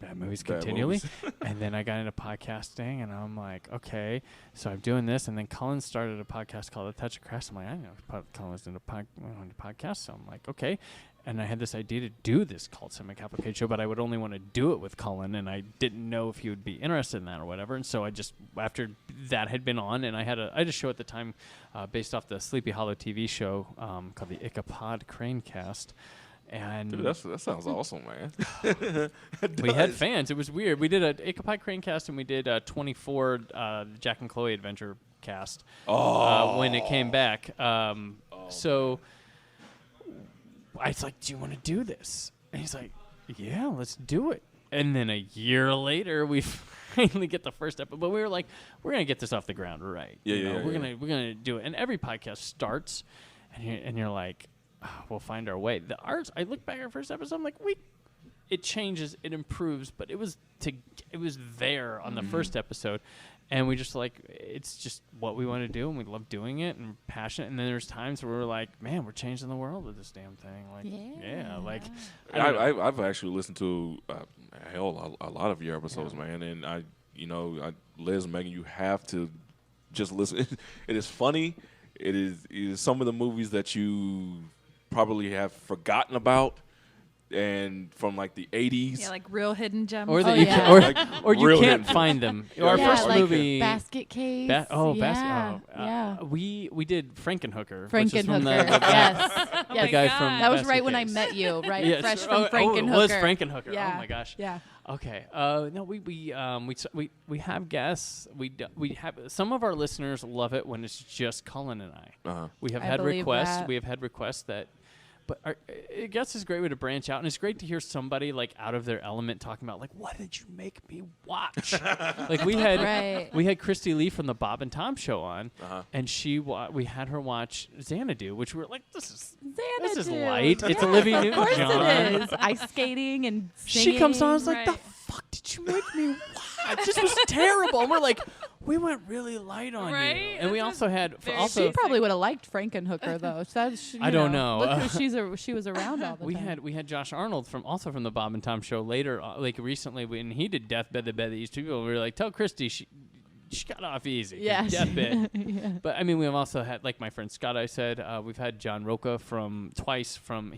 bad movies continually. And then I got into podcasting, and I'm like, okay, so I'm doing this. And then Cullen started a podcast called A Touch of Crash. I'm like, I know Cullen's into podcast, so I'm like, okay. And I had this idea to do this Cult Cinema Cavalcade show, but I would only want to do it with Cullen, and I didn't know if he would be interested in that or whatever. And so I just, after that had been on, and I had a show at the time based off the Sleepy Hollow TV show called the Ichabod Crane Cast. And Dude, that sounds awesome, man. we had fans. It was weird. We did a Ichabod Crane cast, and we did a 24 Jack and Chloe Adventure cast when it came back. So I was like, do you want to do this? And he's like, yeah, let's do it. And then a year later, we finally get the first episode. But we were like, we're going to get this off the ground right. We're gonna do it. And every podcast starts, and you're like, we'll find our way. The arts, I look back at our first episode, I'm like, it changes, it improves, but it was there on the first episode. And we just like, it's just what we want to do, and we love doing it, and passionate. And then there's times where we're like, man, we're changing the world with this damn thing. Like, yeah like. I've actually listened to a lot of your episodes, man. And Liz and Megan, you have to just listen. It is funny. It is some of the movies that you probably have forgotten about. And from like the 80s. Yeah, like real hidden gems. Or that Oh, you yeah. can, Like, or you real can't hidden. find them. Yeah, Our yeah, first like movie. Basket Case. Yeah. We did Frankenhooker. Which is from Frankenhooker. the Yes. the Yes. guy God. from That was Basket right when I Case. met you, right? Yes. Fresh from It Frankenhooker. was Frankenhooker. Yeah. Oh my gosh. Yeah. Okay. No, we have guests. We have some of our listeners love it when it's just Cullen and I. Uh-huh. We have I had believe requests. that. We have had requests that. But I guess it's a great way to branch out, and it's great to hear somebody like out of their element talking about like, what did you make me watch? Like we had Christy Lee from the Bob and Tom Show on, and we had her watch Xanadu, which we were like, this is light. It's Olivia Of course Newton-John. it is. Ice skating and singing. She comes on, I was like, Right. the fuck did you make me watch? This was terrible. And we're like, we went really light on you. Right? And we This also is had very She probably would have liked Frankenhooker though. So I don't know. Look who she was around all the time. we had Josh Arnold from the Bob and Tom Show later, like recently when he did Deathbed the Bed That Eats People. We were like, tell Christy she she got off easy. Yeah. Deathbed. Yeah. But I mean, we've also had, like my friend Scott, I said, we've had John Roca he's from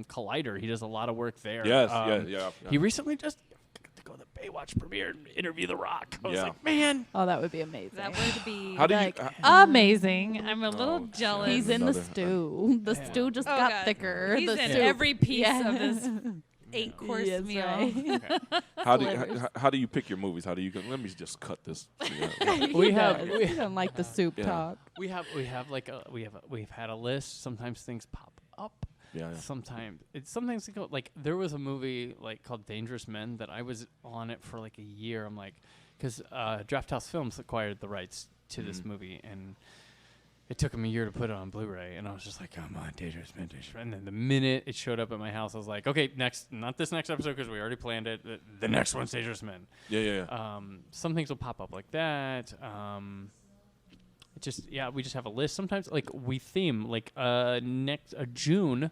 Collider. He does a lot of work there. Yes, yeah. He recently just got to go to the Baywatch premiere and interview The Rock. I was Yeah. like, man. Oh, that would be amazing. That would be How do you? Like, amazing. I'm a little Oh, jealous. He's in the Another- stew. The Yeah. stew just Oh, got God. thicker. He's the in soup. every piece Yeah. of this 8-course Yes, meal. right. Okay. How do you pick your movies? How do you? Let me just cut this. We He have- does. we- He don't like the soup Yeah. talk. We've had a list. Sometimes things pop up. Yeah. Sometimes like there was a movie like called Dangerous Men that I was on it for like a year. I'm like, because Draft House Films acquired the rights to this movie, and it took them a year to put it on Blu-ray, and I was just like, come on, Dangerous Men. And then the minute it showed up at my house, I was like, okay, not this next episode because we already planned it. The next one's Dangerous Men. Yeah. Some things will pop up like that. We just have a list. Sometimes like we theme like June,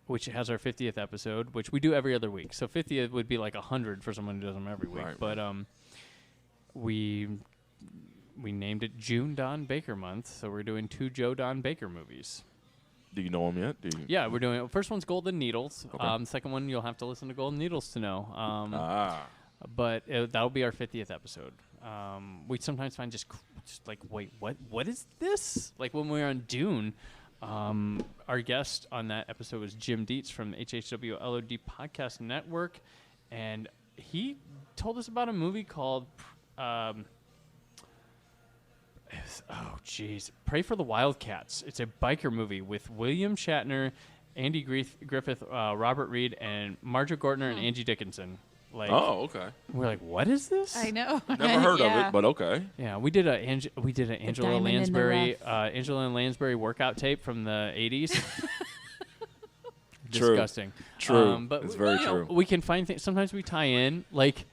which has our 50th episode, which we do every other week. So 50th would be like 100 for someone who does them every week. Right, But we named it June Don Baker Month, so we're doing 2 Joe Don Baker movies. Do you know them yet? Do you? Yeah, we're doing first one's Golden Needles. Okay. Second one you'll have to listen to Golden Needles to know. But that'll be our 50th episode. We sometimes find just like, wait, what is this? Like when we were on Dune, our guest on that episode was Jim Dietz from the HHW LOD Podcast Network, and he told us about a movie called Pray for the Wildcats. It's a biker movie with William Shatner, Andy Griffith, Robert Reed, and Marjorie Gortner and Angie Dickinson. Like, Okay. we're like, what is this? I know. Never heard of Yeah. it, but okay. Yeah, we did an Angela diamond in the Lansbury workout tape from the 80s. True. Disgusting. True. But It's very you know, true. we can find things. Sometimes we tie in like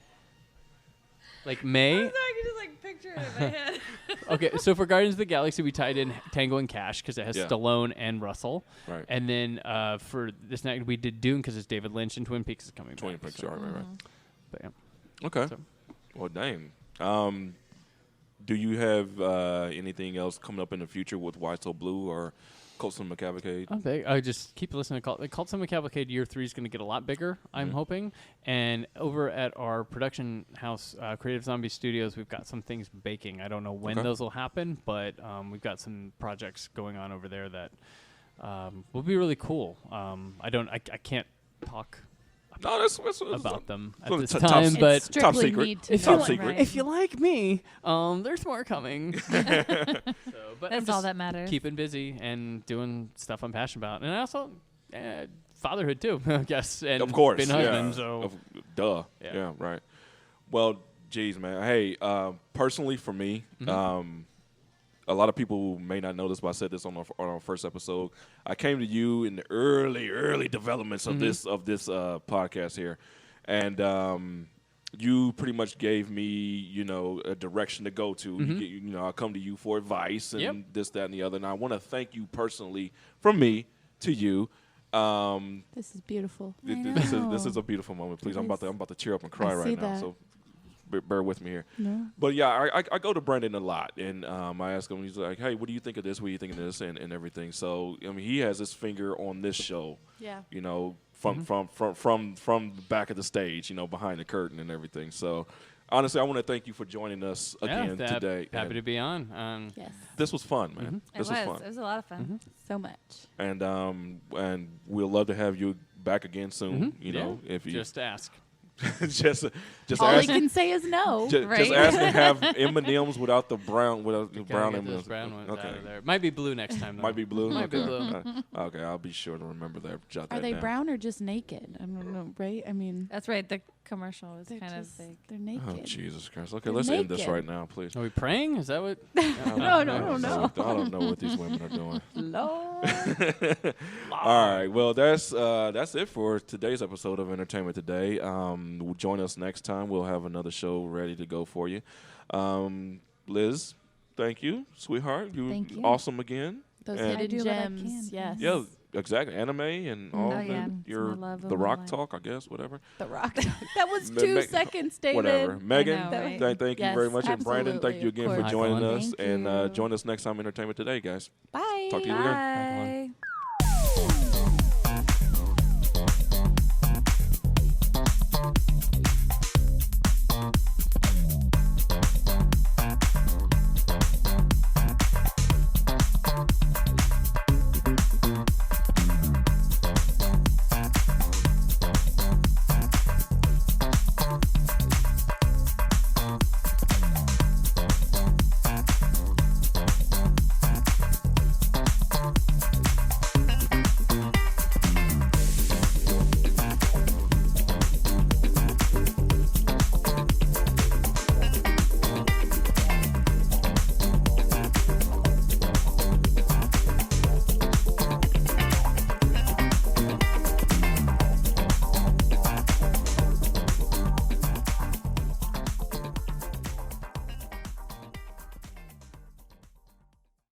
May. I can just like picture it in my head. Okay, so for Guardians of the Galaxy, we tied in Tango and Cash because it has Yeah. Stallone and Russell. Right. And then for this night, we did Dune because it's David Lynch, and Twin Peaks is coming Twin back. Peaks. so- Right. But yeah. Okay. So- Well, dang. Do you have anything else coming up in the future with Why So Blue or Cult Cinema Cavalcade? I just keep listening to Cult Cinema Cavalcade Year 3 is going to get a lot bigger, I'm hoping. And over at our production house, Creative Zombie Studios, we've got some things baking. I don't know when Okay. those will happen, but we've got some projects going on over there that will be really cool. I can't talk No, that's about them at so this it's a time, top- but It's strictly secret. need to if know, you, secret. right? if you like me, there's more coming. But I'm That's all just that matters. keeping busy and doing stuff I'm passionate about, and I also fatherhood too, I guess, and of course. being a husband. So duh. Yeah. Yeah. Right. Well, geez, man. Hey, personally for me, a lot of people may not know this, but I said this on our first episode. I came to you in the early developments of this podcast here, and you pretty much gave me, a direction to go to. I come to you for advice and Yep. this, that, and the other. And I want to thank you personally, from me to you. This is beautiful. This is a beautiful moment. Please, It I'm about to tear up and cry I right see now. that. So bear with me here. No. But yeah, I go to Brandon a lot, and I ask him. He's like, "Hey, what do you think of this? What do you think of this?" and everything. So I mean, he has his finger on this show. Yeah. From the back of the stage, behind the curtain and everything. So honestly, I want to thank you for joining us again today. Happy And to be on. Yes. this was fun, man. It This was fun. It was a lot of fun. So much. And we'll love to have you back again soon. If you Just ask. just All he ask. can say is no. Just Right? ask to have M&Ms without the brown Gotta brown get those M&Ms. brown ones Okay. out of there. Might be blue next time. Though. Might be blue. Might be Okay. blue. Okay, I'll be sure to remember that. Jot Are that they down. brown or just naked? I don't know, right? I mean, That's right. The commercial was they're kind just, of big. they're naked. Oh Jesus Christ! Okay, They're let's end this naked. right now, please. Are we praying? Is that what? No. I don't know what these women are doing. Lord. All right. Well, that's it for today's episode of Entertainment Today. Join us next time. We'll have another show ready to go for you. Liz, thank you, sweetheart. Thank you. Awesome again. Those And- hidden I do what I gems. can. Yes. Yeah, exactly. Anime and all Oh, that. yeah. It's Your my love of the my Rock life. talk, I guess. Whatever. The Rock. That was Ma- 2 ma- seconds, David. Whatever. Megan, know, right? thank you Yes, very much, and Brandon, thank absolutely, you of again for course. joining Hi, us, Colin. and Thank you. join us next time, Entertainment Today, guys. Bye. Talk to you again. Bye.